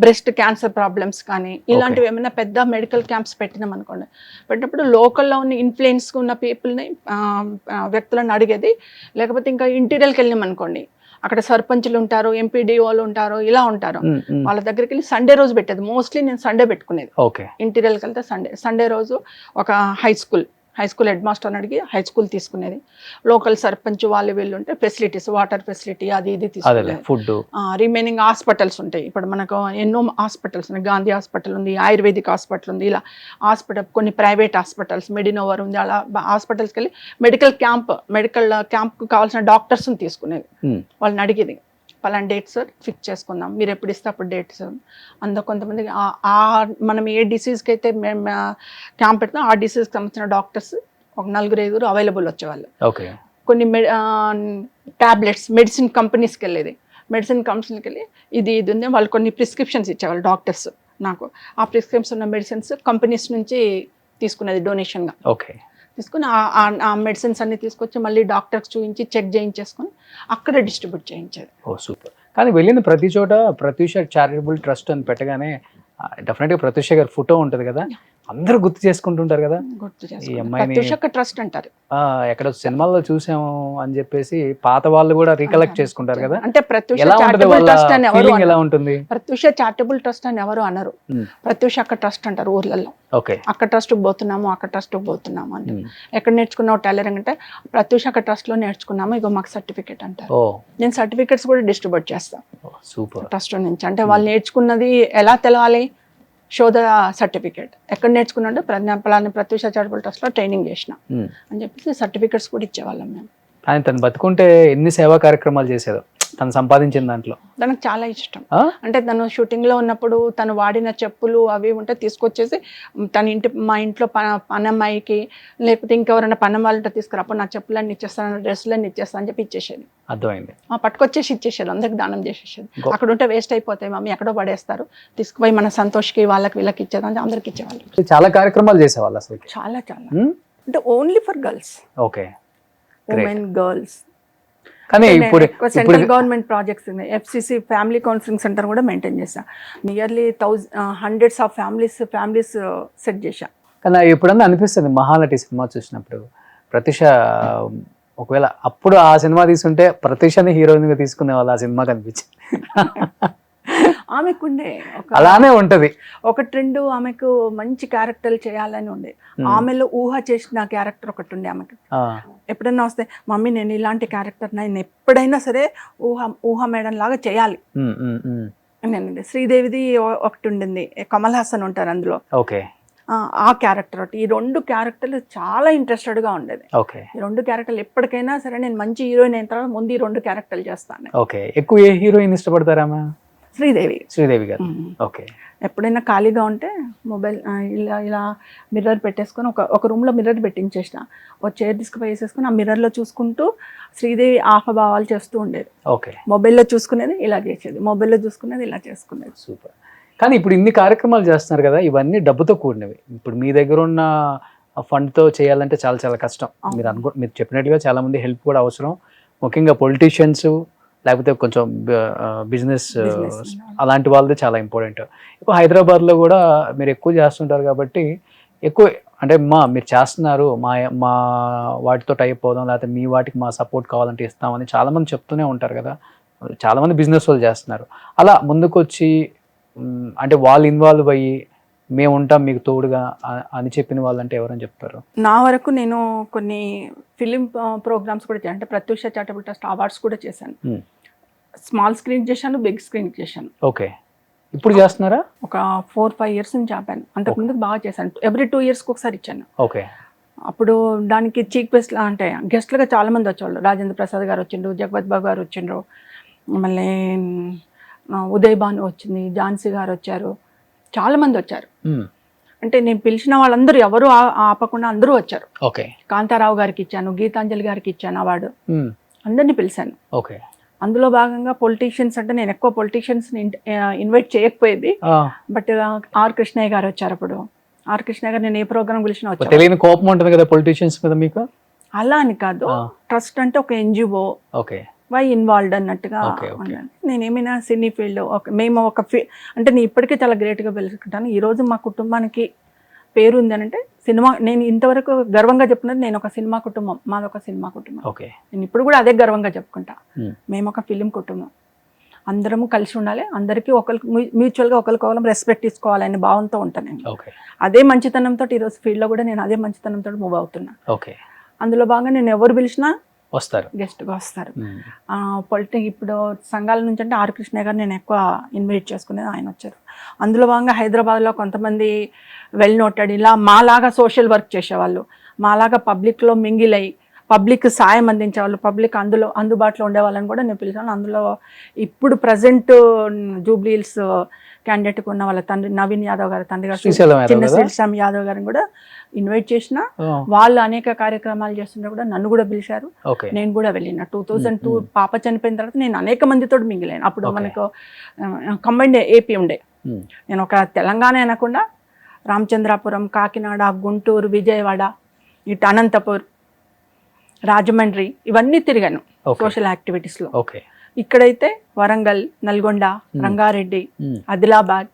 బ్రెస్ట్ క్యాన్సర్ ప్రాబ్లమ్స్ కానీ, ఇలాంటివి ఏమైనా పెద్ద మెడికల్ క్యాంప్స్ పెట్టినాం అనుకోండి, పెట్టినప్పుడు లోకల్లో ఉన్న ఇన్ఫ్లుయెన్స్ ఉన్న పీపుల్ని వ్యక్తులను అడిగేది. లేకపోతే ఇంకా ఇంటీరియల్కి వెళ్ళినాం అనుకోండి, అక్కడ సర్పంచులు ఉంటారు, ఎంపీడీఓలు ఉంటారు, ఇలా ఉంటారు, వాళ్ళ దగ్గరికి వెళ్ళి సండే రోజు పెట్టేది. మోస్ట్లీ నేను సండే పెట్టుకునేది. ఇంటీరియల్కి వెళ్తే సండే రోజు ఒక హై స్కూల్ హెడ్ మాస్టర్ని అడిగి హై స్కూల్ తీసుకునేది. లోకల్ సర్పంచ్ వాళ్ళు వీళ్ళు ఉంటే ఫెసిలిటీస్, వాటర్ ఫెసిలిటీ అది ఇది తీసుకునేది. ఫుడ్, రిమైనింగ్ హాస్పిటల్స్ ఉంటాయి. ఇప్పుడు మనకు ఎన్నో హాస్పిటల్స్ ఉన్నాయి. గాంధీ హాస్పిటల్ ఉంది, ఆయుర్వేదిక్ హాస్పిటల్ ఉంది, ఇలా హాస్పిటల్ కొన్ని ప్రైవేట్ హాస్పిటల్స్, మెడినోవర్ ఉంది, అలా హాస్పిటల్స్కి వెళ్ళి మెడికల్ క్యాంప్కి కావాల్సిన డాక్టర్స్ని తీసుకునేది. వాళ్ళని అడిగేది, పలానా డేట్స్ ఫిక్స్ చేసుకుందాం, మీరు ఎప్పుడు ఇస్తే అప్పుడు డేట్స్. అందులో కొంతమంది మనం ఏ డిసీజ్కి అయితే మేము క్యాంప్ పెడతాం ఆ డిసీజ్కి సంబంధించిన డాక్టర్స్ ఒక 4-5 అవైలబుల్ వచ్చేవాళ్ళు. కొన్ని ట్యాబ్లెట్స్ మెడిసిన్ కంపెనీస్కి వెళ్ళేది. మెడిసిన్ కంపెనీస్కి వెళ్ళి ఇది ఉంది, వాళ్ళు కొన్ని ప్రిస్క్రిప్షన్స్ ఇచ్చేవాళ్ళు డాక్టర్స్. నాకు ఆ ప్రిస్క్రిప్షన్ ఉన్న మెడిసిన్స్ కంపెనీస్ నుంచి తీసుకునేది డొనేషన్గా. తీసుకుని ఆ మెడిసిన్స్ అన్ని తీసుకొచ్చి మళ్ళీ డాక్టర్స్ చూపించి చెక్ చేయించేసుకొని అక్కడ డిస్ట్రిబ్యూట్ చేయించేది. సూపర్. కానీ వెళ్ళిన ప్రతి చోట ప్రత్యూష చారిటబుల్ ట్రస్ట్ అని పెట్టగానే డెఫినెట్గా ప్రత్యూష గారి ఫోటో ఉంటుంది కదా, అందరూ గుర్తు చేసుకుంటుంటారు కదా, ఈ అమ్మాయిని ట్రస్ట్ అంటారు. ఎక్కడ సినిమాల్లో చూసాము అని చెప్పేసి పాత వాళ్ళు కూడా రీకలెక్ట్ చేసుకుంటారు కదా. అంటే ప్రత్యూష చారిటబుల్ ట్రస్ట్ అని ఎవరు ఎలా ఉంటుంది? ప్రత్యూష చారిటబుల్ ట్రస్ట్ అని ఎవరు అనరు, ప్రత్యూష అక్క ట్రస్ట్ అంటారు ఊర్లలో. అక్క ట్రస్ట్ పోతున్నాము, అక్క ట్రస్ట్ పోతున్నాము అంటే. ఎక్కడ నేర్చుకున్నావు టైలరింగ్ అంటే ప్రత్యూష అక్క ట్రస్ట్ లో నేర్చుకున్నాము, ఇగో మాకు సర్టిఫికేట్ అంటారు. నేను సర్టిఫికేట్స్ కూడా డిస్ట్రిబ్యూట్ చేస్తాను ట్రస్ట్ నుంచి. అంటే వాళ్ళు నేర్చుకున్నది ఎలా తెలవాలి, షో ద సర్టిఫికేట్. ఎక్కడ నేర్చుకున్నాడు, ప్రత్యూష చారిటబుల్ ట్రస్ట్ లో ట్రైనింగ్ చేసిన అని చెప్పేసి సర్టిఫికేట్స్ కూడా ఇచ్చేవాళ్ళం మేము. కానీ తను బతుకుంటే ఎన్ని సేవా కార్యక్రమాలు చేసేదో తను సంపాదించిన దాంట్లో. తనకు చాలా ఇష్టం. అంటే తను షూటింగ్ లో ఉన్నప్పుడు తను వాడిన చెప్పులు అవి ఉంటే తీసుకొచ్చేసి మా ఇంట్లో పనమ్మాయికి లేకపోతే ఇంకెవరైనా పనం వాళ్ళతో తీసుకురా, అప్పుడు నా చెప్పులన్నీ ఇచ్చేస్తాను, డ్రెస్సులన్నీ ఇచ్చేస్తాను అని చెప్పి ఇచ్చేసేది. అర్థమైంది. పట్టుకొచ్చేసి ఇచ్చేసేది, అందరికి దానం చేసేసేది. అక్కడ ఉంటే వేస్ట్ అయిపోతాయి మమ్మీ, ఎక్కడో పడేస్తారు, తీసుకుపోయి మన సంతోష్కి వాళ్ళకి వీళ్ళకి ఇచ్చేది, అందరికి ఇచ్చేవాళ్ళు. చాలా కార్యక్రమాలు చేసేవాళ్ళు అసలు. చాలా అంటే only for girls. Women girls. కానీ ఇప్పుడు సెంట్రల్ గవర్నమెంట్ ప్రాజెక్ట్స్ ఉన్నాయి. FCC ఫ్యామిలీ కౌన్సిలింగ్ సెంటర్ కూడా మెయింటైన్ చేశా. Nearly hundreds of families set చేశా. కానీ ఎప్పుడన్నా అనిపిస్తుంది మహానటి సినిమా చూసినప్పుడు ప్రత్యూష ఒకవేళ అప్పుడు ఆ సినిమా తీసుకుంటే ప్రత్యూషని హీరోయిన్ గా తీసుకునే వాళ్ళు ఆ సినిమా కనిపించింది. ఆమెకుండే అలానే ఉంటది ఒక ట్రెండ్, ఆమెకు మంచి క్యారెక్టర్లు చేయాలని ఉండే. ఆమెలో ఊహ చేసిన క్యారెక్టర్ ఒకటి ఉండే ఆమెకు. ఎప్పుడైనా వస్తే మమ్మీ నేను ఇలాంటి క్యారెక్టర్ నేను ఎప్పుడైనా సరే ఊహ మేడం లాగా చేయాలి. నేను శ్రీదేవిది ఒకటి ఉండింది, కమల్ హాసన్ ఉంటారు అందులో, ఆ క్యారెక్టర్ ఒకటి. ఈ 2 క్యారెక్టర్లు చాలా ఇంట్రెస్టెడ్ గా ఉండేది. ఈ 2 క్యారెక్టర్లు ఎప్పటికైనా సరే నేను మంచి హీరోయిన్ అయిన తర్వాత ముందు ఈ 2 క్యారెక్టర్లు చేస్తాను. ఎక్కువ ఏ హీరోయిన్ ఇష్టపడతారా? శ్రీదేవి గారు. ఎప్పుడైనా ఖాళీగా ఉంటే మొబైల్ ఇలా మిర్రర్ పెట్టేసుకొని ఒక రూమ్లో మిర్రర్ పెట్టించేసిన, ఒక చైర్ తీసుకుపోయి వేసేసుకొని ఆ మిర్రర్లో చూసుకుంటూ శ్రీదేవి ఆహభావాలు చేస్తూ ఉండేది. మొబైల్లో చూసుకునేది ఇలా చేసేది, మొబైల్లో చూసుకునేది ఇలా చేసుకునేది. సూపర్. కానీ ఇప్పుడు ఇన్ని కార్యక్రమాలు చేస్తున్నారు కదా, ఇవన్నీ డబ్బుతో కూడినవి. ఇప్పుడు మీ దగ్గర ఉన్న ఫండ్తో చేయాలంటే చాలా చాలా కష్టం. మీరు చెప్పినట్టుగా చాలా మంది హెల్ప్ కూడా అవసరం, ముఖ్యంగా పొలిటీషియన్స్ లేకపోతే కొంచెం బిజినెస్ అలాంటి వాళ్ళది చాలా ఇంపార్టెంట్. ఇప్పుడు హైదరాబాద్లో కూడా మీరు ఎక్కువ చేస్తుంటారు కాబట్టి ఎక్కువ అంటే మీరు చేస్తున్నారు, మా వాటితో టైప్ అవుదాం, లేకపోతే మీ వాటికి మా సపోర్ట్ కావాలంటే ఇస్తామని చాలామంది చెప్తూనే ఉంటారు కదా. చాలామంది బిజినెస్ వాళ్ళు చేస్తున్నారు. అలా ముందుకు వచ్చి అంటే వాళ్ళు ఇన్వాల్వ్ అయ్యి మేము ఉంటాం మీకు తోడుగా అని చెప్పిన వాళ్ళంటే ఎవరని చెప్తారు? నా వరకు నేను కొన్ని ఫిలిం ప్రోగ్రామ్స్ కూడా చేశాను. అంటే ప్రత్యూష చారిటబుల్ ట్రస్ట్ అవార్డ్స్ కూడా చేశాను. స్మాల్ స్క్రీన్ చేశాను, బిగ్ స్క్రీన్ చేశాను. ఇప్పుడు చేస్తున్నారా? ఒక 4-5 years నుంచి ఆపాను. అంతకుముందు బాగా చేశాను. ఎవ్రీ 2 years ఒకసారి ఇచ్చాను. అప్పుడు దానికి చీఫ్ గెస్ట్ అంటే గెస్ట్లుగా చాలా మంది వచ్చేవాళ్ళు. రాజేంద్ర ప్రసాద్ గారు వచ్చిండ్రు, జగపత్ బాబు గారు వచ్చిండ్రు, మళ్ళీ ఉదయ్ భాను వచ్చింది, ఝాన్సీ గారు వచ్చారు, చాలా మంది వచ్చారు. అంటే నేను పిలిచిన వాళ్ళందరూ ఎవరు ఆపకుండా అందరూ వచ్చారు. ఓకే. కాంతారావు గారికి ఇచ్చాను, గీతాంజలి గారికి ఇచ్చాను అవార్డు, అందరినీ పిలిచాను. ఓకే. అందులో భాగంగా పొలిటీషియన్స్ అంటే నేను ఎక్కువ పొలిటీషియన్స్ ఇన్వైట్ చేయకపోయేది, బట్ ఆర్ కృష్ణయ్య గారు వచ్చారు. అప్పుడు ఆర్ కృష్ణయ్య గారు నేను ఏ ప్రోగ్రామ్ పిలిచినా వచ్చారు. తెలియని కోపం ఉంటుంది కదా పొలిటీషియన్స్ మీద మీకు? అలా అని కాదు, ట్రస్ట్ అంటే ఒక ఎన్జిఓ, ఓకే, వై ఇన్వాల్వ్డ్ అన్నట్టుగా. నేను ఏమైనా సినీ ఫీల్డ్ మేము ఒక అంటే నేను ఇప్పటికీ చాలా గ్రేట్గా పిలుచుకుంటాను. ఈరోజు మా కుటుంబానికి పేరు ఉంది అని అంటే సినిమా, నేను ఇంతవరకు గర్వంగా చెప్పుకున్నది నేను ఒక సినిమా కుటుంబం, మాది ఒక సినిమా కుటుంబం. ఓకే. నేను ఇప్పుడు కూడా అదే గర్వంగా చెప్పుకుంటా. మేము ఒక ఫిలిం కుటుంబం, అందరము కలిసి ఉండాలి, అందరికీ ఒకరికి మ్యూచువల్గా ఒకరికొకరు రెస్పెక్ట్ తీసుకోవాలనే భావంతో ఉంటాను నేను. అదే మంచితనంతో ఈరోజు ఫీల్డ్లో కూడా నేను అదే మంచితనంతో మూవ్ అవుతున్నా. ఓకే. అందులో భాగంగా నేను ఎవరు పిలిచినా వస్తారు, గెస్ట్గా వస్తారు. ఇప్పుడు సంఘాల నుంచి అంటే ఆర్ కృష్ణ గారు నేను ఎక్కువ ఇన్వైట్ చేసుకునేది, ఆయన వచ్చారు. అందులో భాగంగా హైదరాబాద్లో కొంతమంది వెల్ నోటెడ్ ఇలా మాలాగా సోషల్ వర్క్ చేసేవాళ్ళు, మాలాగా పబ్లిక్లో మింగిల్ అయ్యి పబ్లిక్ సాయం అందించేవాళ్ళు, పబ్లిక్ అందుబాటులో ఉండే వాళ్ళని కూడా నేను పిలిచాను. అందులో ఇప్పుడు ప్రజెంట్ జూబ్లీహిల్స్ క్యాండిడేట్గా ఉన్న వాళ్ళ తండ్రి నవీన్ యాదవ్ గారు తండ్రి గారు చిన్న శ్రీశ్యామ్ యాదవ్ గారిని కూడా ఇన్వైట్ చేసిన. వాళ్ళు అనేక కార్యక్రమాలు చేస్తుంటే కూడా నన్ను కూడా పిలిచారు, నేను కూడా వెళ్ళిన. 2002 పాప చనిపోయిన తర్వాత నేను అనేక మందితో మింగిలాను. అప్పుడు మనకు కంబైన్డ్ ఏపీ ఉండే, నేను ఒక తెలంగాణ అనకుండా రామచంద్రాపురం, కాకినాడ, గుంటూరు, విజయవాడ, ఇటు అనంతపూర్, రాజమండ్రి ఇవన్నీ తిరిగాను సోషల్ యాక్టివిటీస్లో. ఇక్కడైతే వరంగల్, నల్గొండ, రంగారెడ్డి, ఆదిలాబాద్,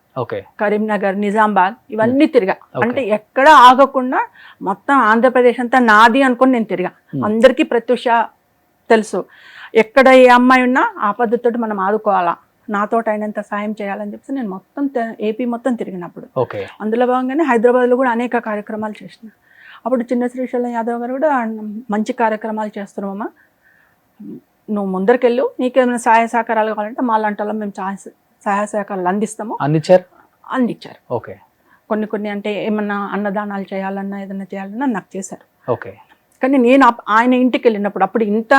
కరీంనగర్, నిజామాబాద్ ఇవన్నీ తిరిగా. అంటే ఎక్కడ ఆగకుండా మొత్తం ఆంధ్రప్రదేశ్ అంతా నాది అనుకుని నేను తిరిగా. అందరికీ ప్రత్యూష తెలుసు, ఎక్కడ ఏ అమ్మాయి ఉన్నా ఆ పద్ధతితో మనం ఆదుకోవాలా, నాతో అయినంత సాయం చేయాలని చెప్పి నేను మొత్తం ఏపీ మొత్తం తిరిగినప్పుడు. అందులో భాగంగానే హైదరాబాద్లో కూడా అనేక కార్యక్రమాలు చేసిన. అప్పుడు చిన్న శ్రీశైలం యాదవ్ గారు కూడా మంచి కార్యక్రమాలు చేస్తున్నామమ్మా, నువ్వు ముందరికెళ్ళు, నీకేమైనా సహాయ సహకారాలు కావాలంటే మా లాంటి వాళ్ళం మేము సహాయ సహకారాలు అందిస్తాము. అందించారు. ఓకే. కొన్ని అంటే ఏమన్నా అన్నదానాలు చేయాలన్నా ఏదన్నా చేయాలన్నా నాకు చేశారు. ఓకే. కానీ నేను ఆయన ఇంటికి వెళ్ళినప్పుడు అప్పుడు ఇంత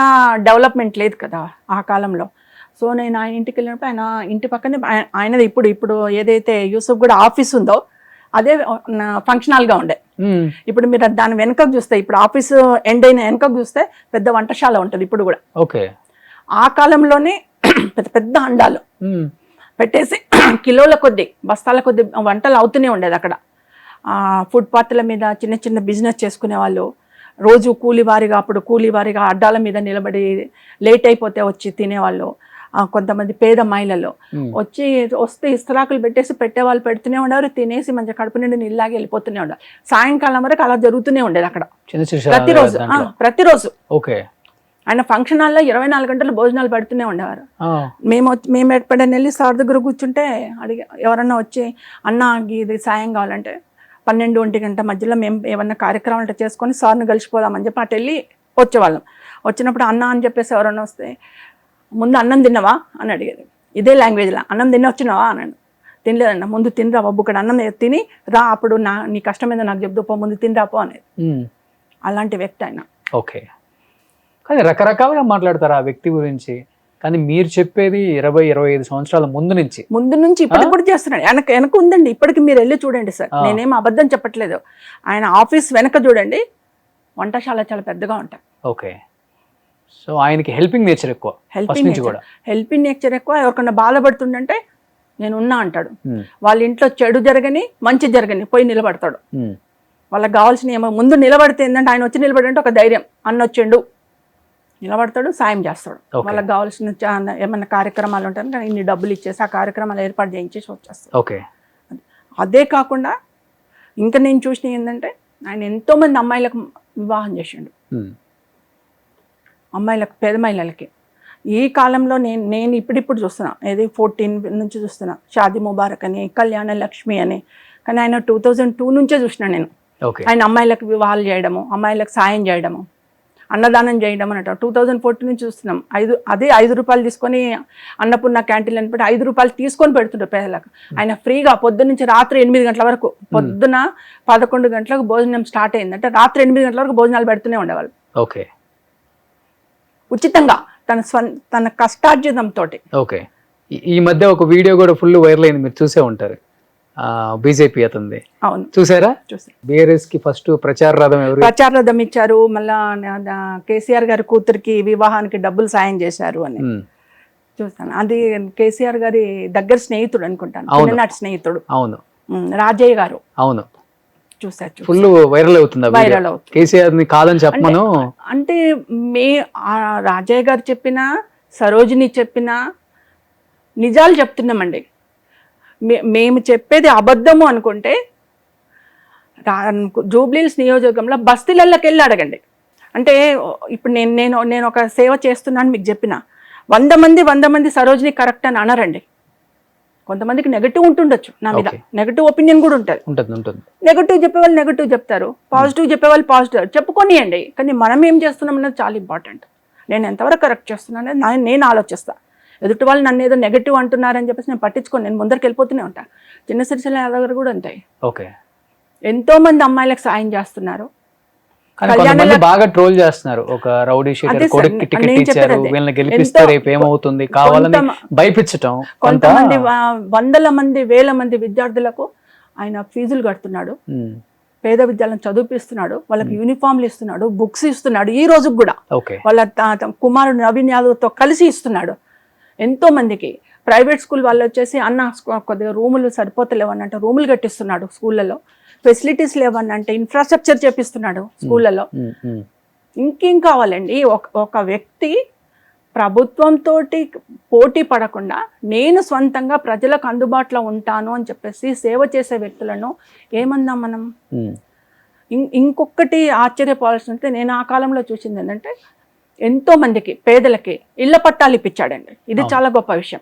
డెవలప్మెంట్ లేదు కదా ఆ కాలంలో. సో నేను ఆయన ఇంటికి వెళ్ళినప్పుడు ఆయన ఇంటి పక్కనే ఆయనది ఇప్పుడు ఏదైతే యూసుఫ్ కూడా ఆఫీస్ ఉందో అదే ఫంక్షన్ హాల్గా ఉండే. ఇప్పుడు మీరు దాని వెనకకు చూస్తే, ఇప్పుడు ఆఫీసు ఎండ్ అయిన వెనకకు చూస్తే పెద్ద వంటశాల ఉంటుంది ఇప్పుడు కూడా. ఓకే. ఆ కాలంలోనే పెద్ద పెద్ద అండాలు పెట్టేసి కిలోల కొద్ది, బస్తాల కొద్ది వంటలు అవుతూనే ఉండేది అక్కడ. ఫుట్పాత్ల మీద చిన్న చిన్న బిజినెస్ చేసుకునే వాళ్ళు రోజు కూలీవారిగా అడ్డాల మీద నిలబడి లేట్ అయిపోతే వచ్చి తినేవాళ్ళు. కొంతమంది పేద మహిళలు వస్తే ఇస్తరాకులు పెట్టేసి పెట్టేవాళ్ళు పెడుతూనే ఉండేవారు, తినేసి మంచిగా కడుపు నిండి నీళ్ళలాగే వెళ్ళిపోతూనే ఉండేవారు. సాయంకాలం వరకు అలా జరుగుతూనే ఉండేది అక్కడ ప్రతిరోజు. ఆయన ఫంక్షన్ హాల్లో 24 గంటలు భోజనాలు పెడుతూనే ఉండేవారు. మేము ఎప్పుడైనా వెళ్ళి సార్ దగ్గర కూర్చుంటే ఎవరన్నా వచ్చి అన్న ఇది సాయం కావాలంటే 12-1 గంట మధ్యలో మేము ఏమన్నా కార్యక్రమాలు చేసుకొని సార్ని కలిసిపోదామని చెప్పి అటు వెళ్ళి వచ్చేవాళ్ళం. వచ్చినప్పుడు అన్న అని చెప్పేసి ఎవరన్నా వస్తే ముందు అన్నం తిన్నావా అని అడిగేది, ఇదే లాంగ్వేజ్లో. అన్నం తిన్న వచ్చినావా అన్నాడు. తినలేదన్న, ముందు తినరా బాబు, ఇక్కడ అన్నం తిని రా, అప్పుడు నీ కష్టం ఏదో నాకు చెప్తూ పో, ముందు తినరాపో అనేది. అలాంటి వ్యక్తి ఆయన. ఓకే. కానీ రకరకాలుగా మాట్లాడతారు ఆ వ్యక్తి గురించి, కానీ మీరు చెప్పేది 20-25 సంవత్సరాల ముందు నుంచి ఇప్పటికి కూడా చేస్తున్నాడు. వెనక ఉందండి, ఇప్పటికి మీరు వెళ్ళి చూడండి సార్, నేనేం అబద్ధం చెప్పట్లేదు. ఆయన ఆఫీస్ వెనక చూడండి, వంటశాల చాలా పెద్దగా ఉంటాయి. ఓకే. సో ఆయనకి హెల్పింగ్ నేచర్ ఎక్కువ. హెల్పింగ్ నేచర్ ఎక్కువ. ఎవరికన్నా బాధపడుతుండంటే నేను ఉన్నా అంటాడు. వాళ్ళ ఇంట్లో చెడు జరగని మంచి జరగని పోయి నిలబడతాడు. వాళ్ళకి కావాల్సిన ఏమో ముందు నిలబడితే ఏంటంటే ఆయన వచ్చి నిలబడంటే ఒక ధైర్యం, అన్నొచ్చిండు నిలబడతాడు, సాయం చేస్తాడు. వాళ్ళకి కావాల్సిన ఏమన్నా కార్యక్రమాలు ఉంటాయి కానీ ఇన్ని డబ్బులు ఇచ్చేసి ఆ కార్యక్రమాలు ఏర్పాటు చేయించేసి వచ్చేస్తాడు. ఓకే. అదే కాకుండా ఇంకా నేను చూసిన ఏంటంటే ఆయన ఎంతోమంది అమ్మాయిలకు వివాహం చేసిండు, అమ్మాయిలకు, పేద మహిళలకి. ఈ కాలంలో నేను ఇప్పుడు చూస్తున్నా, ఏది 14 నుంచి చూస్తున్నా, షాదీ ముబారక్ అని, కళ్యాణ లక్ష్మి అని. కానీ ఆయన 2002 నుంచే చూసినా నేను. ఆయన అమ్మాయిలకు వివాహాలు చేయడము, అమ్మాయిలకు సాయం చేయడము, అన్నదానం చేయడం అన్నట్టు 2014 నుంచి చూస్తున్నాం. 5 రూపాయలు తీసుకొని అన్నపూర్ణ క్యాంటీన్లు అని పెట్టి 5 రూపాయలు తీసుకొని పెడుతుంటారు పేదలకు. ఆయన ఫ్రీగా పొద్దున్న నుంచి రాత్రి 8 గంటల వరకు, పొద్దున 11 గంటలకు భోజనం స్టార్ట్ అయిందంటే రాత్రి 8 గంటల వరకు భోజనాలు పెడుతూనే ఉండేవాళ్ళు. ఓకే. ఉచితంగా తన కష్టార్జితంతో. ఓకే. ఈ మధ్య ఒక వీడియో కూడా ఫుల్ వైరల్ అయింది, మీరు చూసే ఉంటారు. బీజేపీ అతనిది అవును చూసారా? చూసాను. బీఆర్ఎస్ కి ఫస్ట్ ప్రచార రథం ఎవరు? ప్రచార రథం ఇచ్చారు, మళ్ళా కేసీఆర్ గారి కూతురికి వివాహానికి డబ్బులు సాయం చేశారు అని చూస్తాను. అది కేసీఆర్ గారి దగ్గర స్నేహితుడు అనుకుంటాను, అవును. చిన్ననాటి స్నేహితుడు. అవును రాజయ్య గారు. అవును, చూసారు. ఫుల్ వైరల్ అవుతుంది. వైరల్ అవుతుంది. కేసీఆర్ ని కాదని చెప్పమను. అంటే రాజయ్య గారు చెప్పినా సరోజిని చెప్పినా నిజాలు చెప్తున్నామండి. మేము చెప్పేది అబద్ధము అనుకుంటే జూబ్లీహిల్స్ నియోజకవర్గంలో బస్తీలలోకి వెళ్ళి అడగండి. అంటే ఇప్పుడు నేను ఒక సేవ చేస్తున్నాను మీకు చెప్పిన 100 మంది సరోజిని కరెక్ట్ అని అనరండి. కొంతమందికి నెగటివ్ ఉంటుండొచ్చు నా మీద, నెగటివ్ ఒపీనియన్ కూడా ఉంటుంది. నెగటివ్ చెప్పేవాళ్ళు నెగటివ్ చెప్తారు, పాజిటివ్ చెప్పేవాళ్ళు పాజిటివ్ చెప్పుకొనియండి. కానీ మనం ఏం చేస్తున్నాం అనేది చాలా ఇంపార్టెంట్. నేను ఎంతవరకు కరెక్ట్ చేస్తున్నాను అనేది నేను ఆలోచిస్తాను. ఎదుటి వాళ్ళు నన్ను ఏదో నెగటివ్ అంటున్నారని చెప్పేసి నేను పట్టించుకొని నేను ముందరికి వెళ్ళిపోతూనే ఉంటాను. చిన్న సిరిసిల్ల యాదవ్ గారు కూడా ఉంటాయి. ఎంతో మంది అమ్మాయిలకు సాయం చేస్తున్నారు. బాగా ట్రోల్ చేస్తున్నారు. ఒక రౌడీ షీటర్ కొడుక్కి టికెట్ ఇచ్చారు, వీళ్ళని గెలిపిస్తే రేపు ఏమవుతుంది కావాలని భయపించటం. కొంతమంది 100 మంది 1000 మంది విద్యార్థులకు ఆయన ఫీజులు కడుతున్నాడు, పేద విద్యాలను చదివిపిస్తున్నాడు, వాళ్ళకి యూనిఫామ్లు ఇస్తున్నాడు, బుక్స్ ఇస్తున్నాడు. ఈ రోజుకి కూడా వాళ్ళ కుమారుడు నవీన్ యాదవ్తో కలిసి ఇస్తున్నాడు. ఎంతో మందికి ప్రైవేట్ స్కూల్ వాళ్ళు వచ్చేసి అన్న కొద్దిగా రూములు సరిపోతలేవని అంటే రూములు కట్టిస్తున్నాడు. స్కూళ్ళలో ఫెసిలిటీస్ లేవని అంటే ఇన్ఫ్రాస్ట్రక్చర్ చేపిస్తున్నాడు స్కూళ్ళలో. ఇంకేం కావాలండి? ఒక వ్యక్తి ప్రభుత్వంతో పోటీ పడకుండా నేను స్వంతంగా ప్రజలకు అందుబాటులో ఉంటాను అని చెప్పేసి సేవ చేసే వ్యక్తులను ఏమన్నాం మనం? ఇంకొకటి ఆశ్చర్యపోవాల్సింది నేను ఆ కాలంలో చూసింది ఏంటంటే ఎంతో మందికి పేదలకి ఇళ్ల పట్టాలు ఇప్పించాడండి. ఇది చాలా గొప్ప విషయం.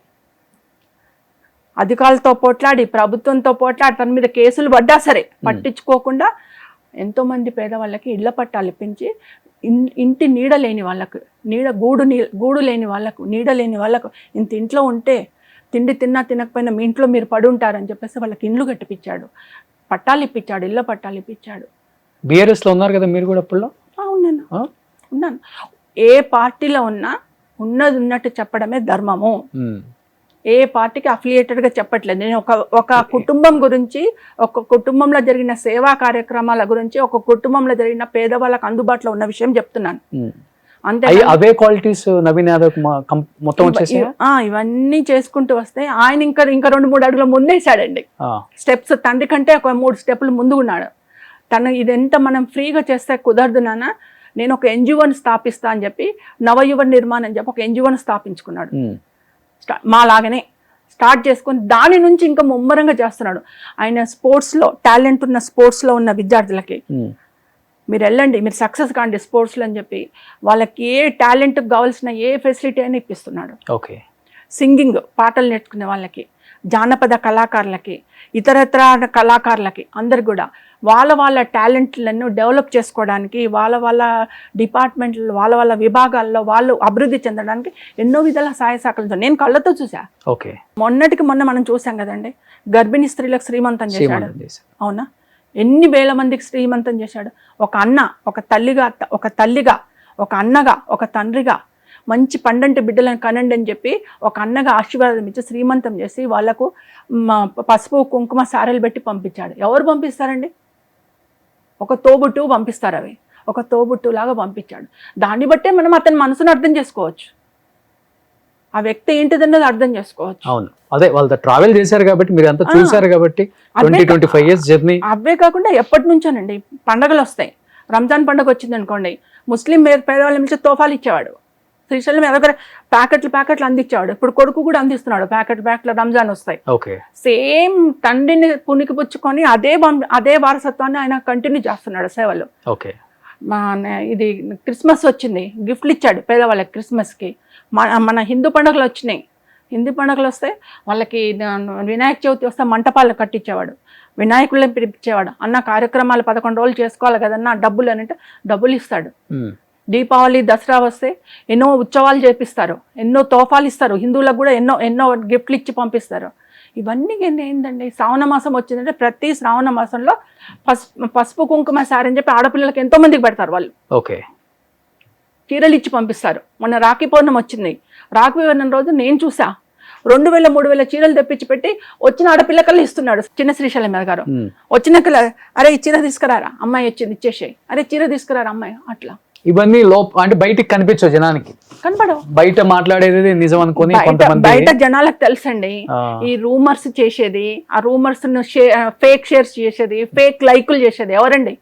అధికారులతో పోట్లాడి ప్రభుత్వంతో పోట్లాడి తన మీద కేసులు పడ్డా సరే పట్టించుకోకుండా ఎంతో మంది పేదవాళ్ళకి ఇళ్ల పట్టాలు ఇప్పించి ఇంటి నీడ లేని వాళ్ళకు గూడు లేని వాళ్ళకు నీడ లేని వాళ్ళకు ఇంత ఇంట్లో ఉంటే తిండి తిన్నా తినకపోయినా మీ ఇంట్లో మీరు పడి ఉంటారని చెప్పేసి వాళ్ళకి ఇండ్లు కట్టిపించాడు, పట్టాలు ఇప్పించాడు, ఇళ్ల పట్టాలు ఇప్పించాడు. బీఆర్ఎస్ లో ఉన్నారు కదా మీరు కూడా అప్పుడు? ఉన్నాను. ఏ పార్టీలో ఉన్నా ఉన్నది ఉన్నట్టు చెప్పడమే ధర్మము. ఏ పార్టీకి అఫిలియేటెడ్గా చెప్పట్లేదు. నేను ఒక కుటుంబం గురించి, ఒక కుటుంబంలో జరిగిన సేవా కార్యక్రమాల గురించి, ఒక కుటుంబంలో జరిగిన పేదవాళ్ళకు అందుబాటులో ఉన్న విషయం చెప్తున్నాను. అంతే. అవే క్వాలిటీస్ నవీన్ యాదవ్ మొత్తం వచ్చేసి ఇవన్నీ చేసుకుంటూ వస్తే ఆయన ఇంకా 2-3 అడుగుల ముందేసాడండి స్టెప్స్. తండ్రి కంటే ఒక 3 స్టెప్పులు ముందు ఉన్నాడు. తను ఇదెంత మనం ఫ్రీగా చేస్తే కుదరదు నాన్న, నేను ఒక ఎన్జిఓని స్థాపిస్తా అని చెప్పి నవయువ నిర్మాణం అని చెప్పి ఒక ఎన్జిఓని స్థాపించుకున్నాడు. మా లాగానే స్టార్ట్ చేసుకొని దాని నుంచి ఇంకా ముమ్మరంగా చేస్తున్నాడు. ఆయన స్పోర్ట్స్లో టాలెంట్ ఉన్న స్పోర్ట్స్లో ఉన్న విద్యార్థులకి మీరు వెళ్ళండి, మీరు సక్సెస్ కాండి స్పోర్ట్స్లో అని చెప్పి వాళ్ళకి ఏ టాలెంట్కి కావాల్సిన ఏ ఫెసిలిటీ అయినా ఇప్పిస్తున్నాడు. సింగింగ్ పాటలు నేర్చుకునే వాళ్ళకి, జానపద కళాకారులకి, ఇతరత్ర కళాకారులకి అందరు కూడా వాళ్ళ టాలెంట్లను డెవలప్ చేసుకోవడానికి వాళ్ళ డిపార్ట్మెంట్లో వాళ్ళ విభాగాల్లో వాళ్ళు అభివృద్ధి చెందడానికి ఎన్నో విధాల సహాయ సహకారాలతో నేను కళ్ళతో చూసా. మొన్న మనం చూసాం కదండి, గర్భిణీ స్త్రీలకు శ్రీమంతం చేశాడు. అవునా? ఎన్ని వేల మందికి శ్రీమంతం చేశాడు. ఒక అన్న, ఒక తల్లిగా, ఒక అన్నగా, ఒక తండ్రిగా మంచి పండంటి బిడ్డలను కనండి అని చెప్పి ఒక అన్నగా ఆశీర్వాదం ఇచ్చి శ్రీమంతం చేసి వాళ్లకు పసుపు కుంకుమ సారెలు పెట్టి పంపించాడు. ఎవరు పంపిస్తారండి? ఒక తోబుట్టు పంపిస్తారు. అవి ఒక తోబుట్టులాగా పంపించాడు. దాన్ని బట్టే మనం అతని మనసును అర్థం చేసుకోవచ్చు, ఆ వ్యక్తి ఏంటిదన్నది అర్థం చేసుకోవచ్చు. అవును, అదే వాళ్ళతో ట్రావెల్ చేశారు కాబట్టి మీరు అంతా చూశారు కాబట్టి 20-25 years జర్నీ. అవే కాకుండా ఎప్పటి నుంచోనండి పండగలు వస్తాయి. రంజాన్ పండుగ వచ్చింది అనుకోండి, ముస్లిం పేదవాళ్ళ నుంచి తోఫాలు ఇచ్చేవాడు. శ్రీశైలం దగ్గర ప్యాకెట్లు అందించేవాడు. ఇప్పుడు కొడుకు కూడా అందిస్తున్నాడు ప్యాకెట్లు. రంజాన్ వస్తాయి, సేమ్ తండ్రిని పుణికిపుచ్చుకొని అదే వారసత్వాన్ని ఆయన కంటిన్యూ చేస్తున్నాడు సేవలు. ఇది క్రిస్మస్ వచ్చింది, గిఫ్ట్లు ఇచ్చాడు పేదవాళ్ళకి. క్రిస్మస్కి మన హిందూ పండుగలు వచ్చినాయి. హిందూ పండుగలు వస్తే వాళ్ళకి వినాయక చవితి వస్తే మంటపాలు కట్టించేవాడు, వినాయకుళ్ళని పిలిపించేవాడు. అన్న కార్యక్రమాలు 11 రోజులు చేసుకోవాలి కదన్నా, డబ్బులు అని అంటే డబ్బులు ఇస్తాడు. దీపావళి దసరా వస్తే ఎన్నో ఉత్సవాలు చేపిస్తారు, ఎన్నో తోఫాలు ఇస్తారు. హిందువులకు కూడా ఎన్నో గిఫ్ట్లు ఇచ్చి పంపిస్తారు. ఇవన్నీ ఏంటండి, శ్రావణ మాసం వచ్చిందంటే ప్రతి శ్రావణ మాసంలో పసుపు కుంకుమ సారి అని చెప్పి ఆడపిల్లలకి ఎంతో మందికి పెడతారు. వాళ్ళు చీరలు ఇచ్చి పంపిస్తారు. మొన్న రాఖీ పౌర్ణమి వచ్చింది. రాఖీ పౌర్ణమి రోజు నేను చూసా 2,000-3,000 చీరలు తెప్పించి పెట్టి వచ్చిన ఆడపిల్లకల్లా ఇస్తున్నాడు. చిన్న శ్రీశైలం మీద గారు వచ్చినాక అరే ఈ చీర తీసుకురారా, అమ్మాయి వచ్చింది ఇచ్చేసేయి, అరే చీర తీసుకురారా అమ్మాయి, అట్లా. ఇవన్నీ అంటే బయటికి కనిపించవు జనానికి, కనపడవు. బయట మాట్లాడేది నిజం అనుకుని బయట జనాలకు తెలుసండి ఈ రూమర్స్ చేసేది, ఆ రూమర్స్ ఫేక్ షేర్స్ చేసేది, ఫేక్ లైకులు చేసేది ఎవరండి?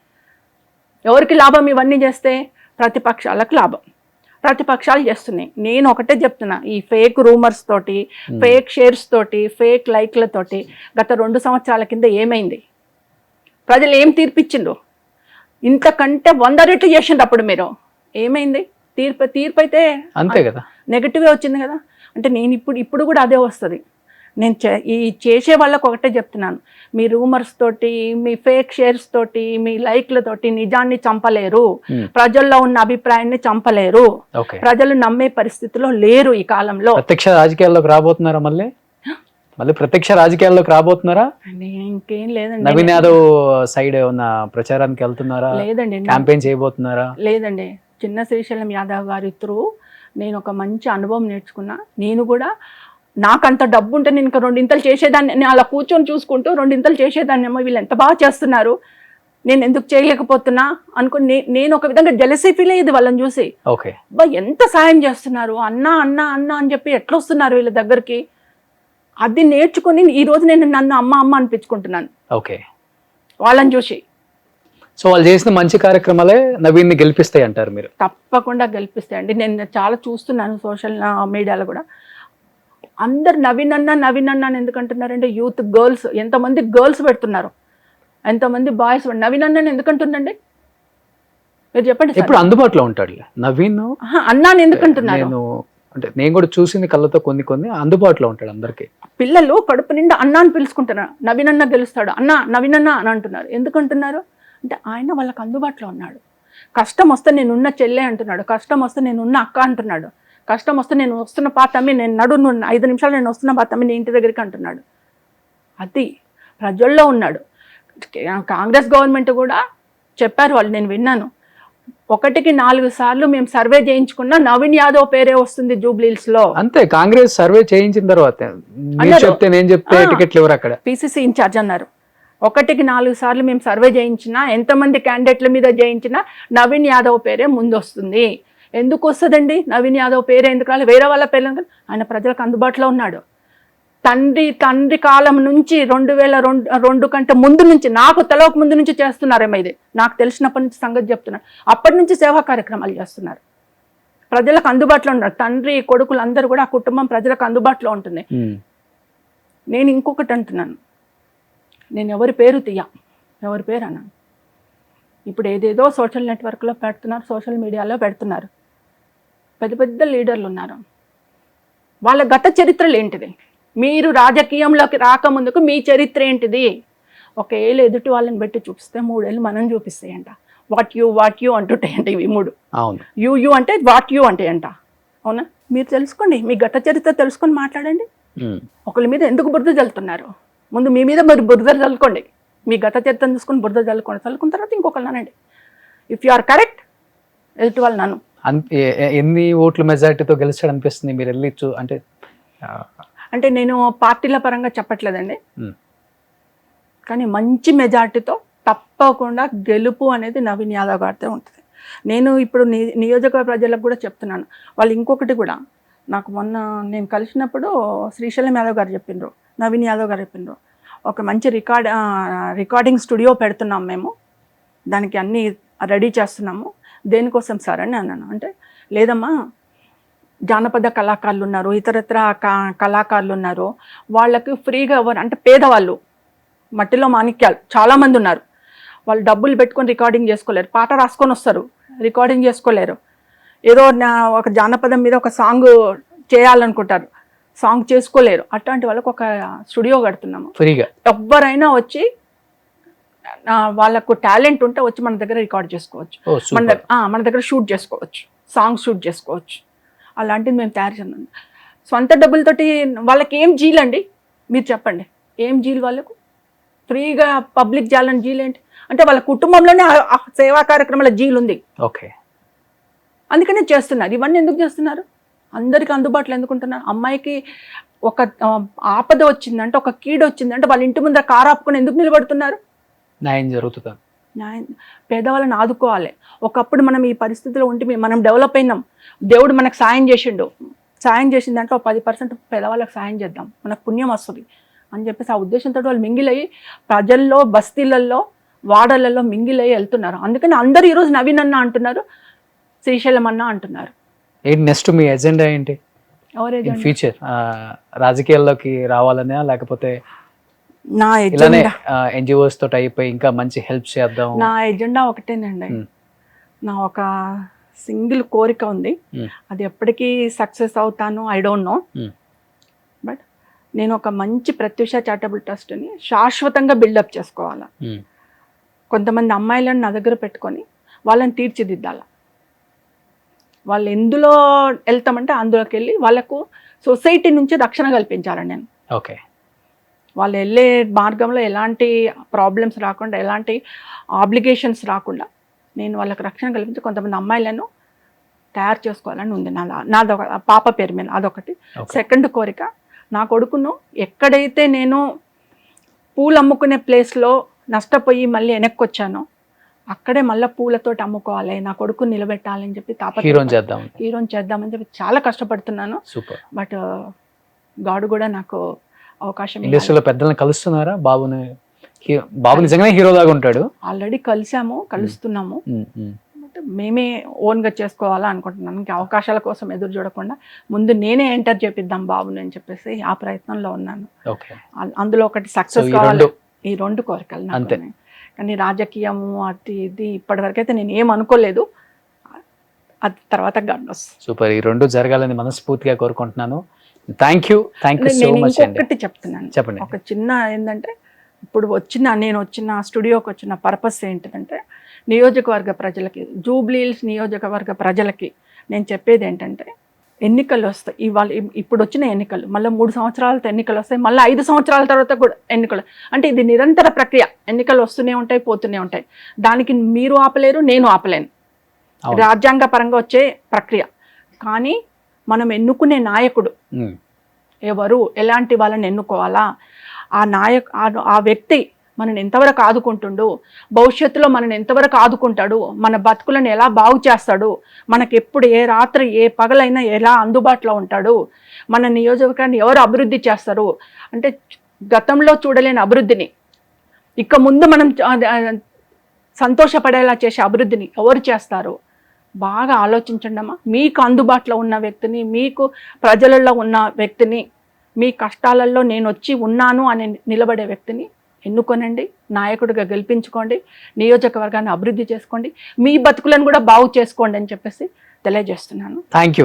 ఎవరికి లాభం ఇవన్నీ చేస్తే? ప్రతిపక్షాలకు లాభం. ప్రతిపక్షాలు చేస్తున్నాయి. నేను ఒకటే చెప్తున్నా, ఈ ఫేక్ రూమర్స్ తోటి, ఫేక్ షేర్స్ తోటి, ఫేక్ లైక్లతోటి గత 2 సంవత్సరాల కింద ఏమైంది? ప్రజలు ఏం తీర్పిచ్చిండ్రు? ఇంతకంటే 100 రెట్లు చేసిండ్రు అప్పుడు. మీరు ఏమైంది? తీర్పు అయితే అంతే కదా, నెగటివే వచ్చింది కదా. అంటే నేను ఇప్పుడు కూడా అదే వస్తుంది. నేను ఈ చేసే వాళ్ళకు ఒకటే చెప్తున్నాను, మీ రూమర్స్ తోటి, మీ ఫేక్ షేర్స్ తోటి, మీ లైక్లతోటి నిజాన్ని చంపలేరు, ప్రజల్లో ఉన్న అభిప్రాయాన్ని చంపలేరు. ప్రజలు నమ్మే పరిస్థితిలో లేరు ఈ కాలంలో. ప్రత్యక్ష రాజకీయాల్లోకి రాబోతున్నారా? మళ్ళీ ప్రత్యక్ష రాజకీయాల్లోకి రాబోతున్నారా? ఇంకేం లేదండి. నవీన్ యాదవ్ సైడ్ ఏమన్నా ప్రచారానికి వెళ్తున్నారా? లేదండి. క్యాంపెయిన్ చేయబోతున్నారా? లేదండి. చిన్న శ్రీశైలం యాదవ్ గారి త్రూ నేను ఒక మంచి అనుభవం నేర్చుకున్నా. నేను కూడా నాకంత డబ్బు ఉంటే నేను ఇంకా 2 ఇంతలు చేసేదాన్ని. నేను అలా కూర్చొని చూసుకుంటూ 2 ఇంతలు చేసేదాన్ని. అమ్మో వీళ్ళు ఎంత బాగా చేస్తున్నారు, నేను ఎందుకు చేయలేకపోతున్నా అనుకుని నేను ఒక విధంగా జెలసీ ఫీల్ అయ్యేది వాళ్ళని చూసి. ఎంత సాయం చేస్తున్నారు, అన్నా అన్నా అన్నా అని చెప్పి ఎట్లా వస్తున్నారు వీళ్ళ దగ్గరికి. అది నేర్చుకుని ఈ రోజు నేను నన్ను అమ్మ అమ్మ అనిపించుకుంటున్నాను వాళ్ళని చూసి. సో వాళ్ళు చేసిన మంచి కార్యక్రమాలే నవీన్ని గెలిపిస్తాయి అంటారు మీరు? తప్పకుండా గెలిపిస్తాయండి. నేను చాలా చూస్తున్నాను సోషల్ మీడియాలో కూడా అందరు నవీన్ అన్న అని ఎందుకంటున్నారంటే యూత్ గర్ల్స్, ఎంతమంది గర్ల్స్ పెడుతున్నారు, ఎంతమంది బాయ్స్. నవీన్ అన్న ఎందుకంటుండండి మీరు చెప్పండి. ఎప్పుడు అందుబాటులో ఉంటాడు నవీన్ అన్నాను ఎందుకంటున్నారు? అంటే నేను కూడా చూసింది కళ్ళతో కొన్ని అందుబాటులో ఉంటాడు అందరికి. పిల్లలు కడుపు నిండా అన్న అని పిలుచుకుంటున్నారు. నవీన్ అన్న గెలుస్తాడు, అన్న నవీన్ అన్న అని అంటున్నారు. ఎందుకంటున్నారు అంటే ఆయన వాళ్ళకి అందుబాటులో ఉన్నాడు. కష్టం వస్తే నేనున్న చెల్లె అంటున్నాడు, కష్టం వస్తే నేనున్న అక్క అంటున్నాడు, కష్టం వస్తే నేను వస్తున్న పాతమ్మి, నేను 5 నిమిషాలు నేను వస్తున్న పాతమ్మి నీ ఇంటి దగ్గరికి అంటున్నాడు. అది ప్రజల్లో ఉన్నాడు. కాంగ్రెస్ గవర్నమెంట్ కూడా చెప్పారు వాళ్ళు, నేను విన్నాను, 1కి 4 సార్లు మేము సర్వే చేయించుకున్నా నవీన్ యాదవ్ పేరే వస్తుంది జూబ్లీహిల్స్ లో. అంతే, కాంగ్రెస్ సర్వే చేయించిన తర్వాత నేను చెప్తే టికెట్లు ఎవరు అక్కడ పిసిసి ఇన్ఛార్జ్ అన్నారు, 1కి 4 సార్లు మేము సర్వే చేయించినా, ఎంతమంది క్యాండిడేట్ల మీద చేయించినా నవీన్ యాదవ్ పేరే ముందు వస్తుంది. ఎందుకు వస్తుందండి నవీన్ యాదవ్ పేరు? ఎందుకు రాలి? వేరే వాళ్ళ పేర్లు. ఆయన ప్రజలకు అందుబాటులో ఉన్నాడు. తండ్రి కాలం నుంచి 2002 కంటే ముందు నుంచి, నాకు తెలవక ముందు నుంచి చేస్తున్నారేమో ఇది. నాకు తెలిసినప్పటి నుంచి సంగతి చెప్తున్నారు. అప్పటి నుంచి సేవా కార్యక్రమాలు చేస్తున్నారు. ప్రజలకు అందుబాటులో ఉన్నారు. తండ్రి కొడుకులు అందరూ కూడా ఆ కుటుంబం ప్రజలకు అందుబాటులో ఉంటుంది. నేను ఇంకొకటి అంటున్నాను, నేను ఎవరి పేరు ఎవరి పేరు అన్నాను. ఇప్పుడు ఏదేదో సోషల్ నెట్వర్క్లో పెడుతున్నారు, సోషల్ మీడియాలో పెడుతున్నారు. పెద్ద లీడర్లు ఉన్నారు, వాళ్ళ గత చరిత్రలు ఏంటిది? మీరు రాజకీయంలోకి రాకముందుకు మీ చరిత్ర ఏంటిది? 1 ఏళ్ళు ఎదుటి వాళ్ళని బట్టి చూపిస్తే 3 ఏళ్ళు మనం చూపిస్తాయంట. వాట్ యూ అంటుంటాయంట ఇవి 3. యూ అంటే వాట్ యూ అంటే అంట. అవునా? మీరు తెలుసుకోండి, మీ గత చరిత్ర తెలుసుకొని మాట్లాడండి. ఒకరి మీద ఎందుకు బురద చల్లుతున్నారు? ముందు మీ మీద మీరు బురద చల్లుకోండి. మీ గత చరిత్ర చూసుకొని బురద చల్లుకున్న తర్వాత ఇంకొకరు నానండి. ఇఫ్ యు ఆర్ కరెక్ట్, ఎదుటి వాళ్ళు నన్ను ఎన్ని ఓట్ల మెజారిటీతో గెలిచాడు అనిపిస్తుంది మీరు వెళ్ళి అంటే నేను పార్టీల పరంగా చెప్పట్లేదండి, కానీ మంచి మెజార్టీతో తప్పకుండా గెలుపు అనేది నవీన్ యాదవ్ గారితో ఉంటుంది. నేను ఇప్పుడు నియోజకవర్గ ప్రజలకు కూడా చెప్తున్నాను. వాళ్ళు ఇంకొకటి కూడా, నాకు మొన్న నేను కలిసినప్పుడు శ్రీశైలం యాదవ్ గారు చెప్పిండ్రు, నవీన్ యాదవ్ గారు చెప్పిండ్రు, ఒక మంచి రికార్డింగ్ స్టూడియో పెడుతున్నాం మేము, దానికి అన్నీ రెడీ చేస్తున్నాము. దేనికోసం సార్ అని అన్నాను. అంటే లేదమ్మా, జానపద కళాకారులు ఉన్నారు, ఇతరత్ర కళాకారులు ఉన్నారు, వాళ్ళకి ఫ్రీగా అంటే పేదవాళ్ళు, మట్టిలో మాణిక్యాలు చాలామంది ఉన్నారు, వాళ్ళు డబ్బులు పెట్టుకొని రికార్డింగ్ చేసుకోలేరు, పాట రాసుకొని వస్తారు, రికార్డింగ్ చేసుకోలేరు. ఏదో ఒక జానపదం మీద ఒక సాంగ్ చేయాలనుకుంటారు, సాంగ్ చేసుకోలేరు. అట్లాంటి వాళ్ళకు ఒక స్టూడియో కడుతున్నాము ఫ్రీగా. ఎవరైనా వచ్చి వాళ్ళకు టాలెంట్ ఉంటే వచ్చి మన దగ్గర రికార్డ్ చేసుకోవచ్చు, మన దగ్గర షూట్ చేసుకోవచ్చు, సాంగ్ షూట్ చేసుకోవచ్చు. అలాంటిది మేము తయారు చేస్తున్నాం. సొంత డబ్బులతోటి వాళ్ళకి ఏం జీలండి మీరు చెప్పండి, ఏం జీలు వాళ్ళకు? ఫ్రీగా పబ్లిక్ చేయాలని జీలు ఏంటి అంటే వాళ్ళ కుటుంబంలోనే సేవా కార్యక్రమాల జీలు ఉంది. ఓకే, అందుకనే చేస్తున్నారు. ఇవన్నీ ఎందుకు చేస్తున్నారు? అందరికీ అందుబాటులో ఎందుకుంటున్నారు? అమ్మాయికి ఒక ఆపద వచ్చిందంటే, ఒక కీడు వచ్చిందంటే వాళ్ళ ఇంటి ముందర కారు ఆపుకొని ఎందుకు నిలబడుతున్నారు? న్యాయం జరుగుతుంది. పేదవాళ్ళని ఆదుకోవాలి. ఒకప్పుడు మనం ఈ పరిస్థితిలో ఉంటే మనం డెవలప్ అయినాం, దేవుడు మనకు సాయం చేసిండు. సాయం చేసిందంటే ఒక 10% పేదవాళ్ళకి సాయం చేద్దాం, మనకు పుణ్యం వస్తుంది అని చెప్పేసి ఆ ఉద్దేశంతో వాళ్ళు మింగిలయ్యి ప్రజల్లో, బస్తీలలో, వాడలలో మింగిలయ్యి వెళ్తున్నారు. అందుకని అందరూ ఈరోజు నవీన్ అన్న అంటున్నారు, శ్రీశైలం అన్న అంటున్నారు. ఏంటి నెక్స్ట్ మీ ఎజెండా ఏంటి ఇన్ ఫ్యూచర్? రాజకీయాల్లోకి రావాలనే, లేకపోతే నా ఇలానే ఎన్జిఓస్ తోటి అయిపోయి ఇంకా మంచి హెల్ప్ చేద్దాం? నా ఎజెండా ఒకటేనండి. నా ఒక సింగిల్ కోరిక ఉంది, అది ఎప్పటికీ సక్సెస్ అవుతాను ఐ డోంట్ నో, బట్ నేను ఒక మంచి ప్రత్యూష చారిటబుల్ ట్రస్ట్ని శాశ్వతంగా బిల్డప్ చేసుకోవాలా. కొంతమంది అమ్మాయిలను నా దగ్గర పెట్టుకొని వాళ్ళని తీర్చిదిద్దాల. వాళ్ళు ఎందులో వెళ్తామంటే అందులోకి వెళ్ళి వాళ్ళకు సొసైటీ నుంచి రక్షణ కల్పించాలండి నేను. ఓకే. వాళ్ళు వెళ్ళే మార్గంలో ఎలాంటి ప్రాబ్లమ్స్ రాకుండా, ఎలాంటి ఆబ్లిగేషన్స్ రాకుండా నేను వాళ్ళకి రక్షణ కల్పించి కొంతమంది అమ్మాయిలను తయారు చేసుకోవాలని ఉంది నాదొక పాప పేరు మీద, అదొకటి. సెకండ్ కోరిక, నా కొడుకును ఎక్కడైతే నేను పూలు అమ్ముకునే ప్లేస్లో నష్టపోయి మళ్ళీ వెనక్కి వచ్చానో అక్కడే మళ్ళీ పూలతోటి అమ్ముకోవాలి, నా కొడుకుని నిలబెట్టాలని చెప్పి హీరోని చేద్దామని చెప్పి చాలా కష్టపడుతున్నాను. బట్ గాడ్ కూడా నాకు అవకాశం. ఇండస్ట్రీలో పెద్దలను కలుస్తున్నారా? బాబు నిజంగానే హీరో లాగా ఉంటాడు. ఆల్రెడీ కలుస్తున్నాము. మేమే ఓన్గా చేసుకోవాలా అనుకుంటున్నాను. ఇంకా అవకాశాల కోసం ఎదురు చూడకుండా ముందు నేనే ఎంటర్ చేపిద్దాం బాబుని అని చెప్పేసి ఆ ప్రయత్నంలో ఉన్నాను. అందులో ఒకటి సక్సెస్ కావాలి, ఈ 2 కోరికలు నాకు. కానీ రాజకీయము అది ఇది ఇప్పటివరకు అయితే నేను ఏం అనుకోలేదు, అది తర్వాత గండొస్. సూపర్. ఈ 2 జరగాలని మనస్ఫూర్తిగా కోరుకుంటున్నాను. Thank you so much. ఇంకొకటి చెప్తున్నాను, చెప్పండి. ఒక చిన్న ఏంటంటే, ఇప్పుడు నేను వచ్చిన స్టూడియోకి వచ్చిన పర్పస్ ఏంటంటే, నియోజకవర్గ ప్రజలకి, జూబ్లీ హిల్స్ నియోజకవర్గ ప్రజలకి నేను చెప్పేది ఏంటంటే, ఎన్నికలు వస్తాయి. ఇప్పుడు వచ్చిన ఎన్నికలు మళ్ళీ 3 సంవత్సరాలతో ఎన్నికలు వస్తాయి, మళ్ళీ 5 సంవత్సరాల తర్వాత కూడా ఎన్నికలు. అంటే ఇది నిరంతర ప్రక్రియ, ఎన్నికలు వస్తూనే ఉంటాయి, పోతూనే ఉంటాయి. దానికి మీరు ఆపలేరు, నేను ఆపలేను. రాజ్యాంగ పరంగా వచ్చే ప్రక్రియ. కానీ మనం ఎన్నుకునే నాయకుడు ఎవరు, ఎలాంటి వాళ్ళని ఎన్నుకోవాలా, ఆ వ్యక్తి మనని ఎంతవరకు ఆదుకుంటుండు, భవిష్యత్తులో మనని ఎంతవరకు ఆదుకుంటాడు, మన బతుకులను ఎలా బాగు చేస్తాడు, మనకి ఎప్పుడు ఏ రాత్రి ఏ పగలైనా ఎలా అందుబాటులో ఉంటాడు, మన నియోజకవర్గాన్ని ఎవరు అభివృద్ధి చేస్తారు అంటే గతంలో చూడలేని అభివృద్ధిని, ఇక ముందు మనం సంతోషపడేలా చేసే అభివృద్ధిని ఎవరు చేస్తారు, బాగా ఆలోచించండి అమ్మా. మీకు అందుబాటులో ఉన్న వ్యక్తిని, మీకు ప్రజలలో ఉన్న వ్యక్తిని, మీ కష్టాలలో నేను వచ్చి ఉన్నాను అని నిలబడే వ్యక్తిని ఎన్నుకోనండి, నాయకుడిగా గెలిపించుకోండి, నియోజకవర్గాన్ని అభివృద్ధి చేసుకోండి, మీ బతుకులను కూడా బాగు చేసుకోండి అని చెప్పేసి తెలియజేస్తున్నాను. Thank you.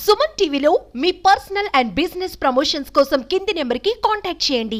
సుమన్ టీవీలో మీ పర్సనల్ అండ్ బిజినెస్ ప్రమోషన్స్ కోసం కింది నెంబర్కి కాంటాక్ట్ చేయండి.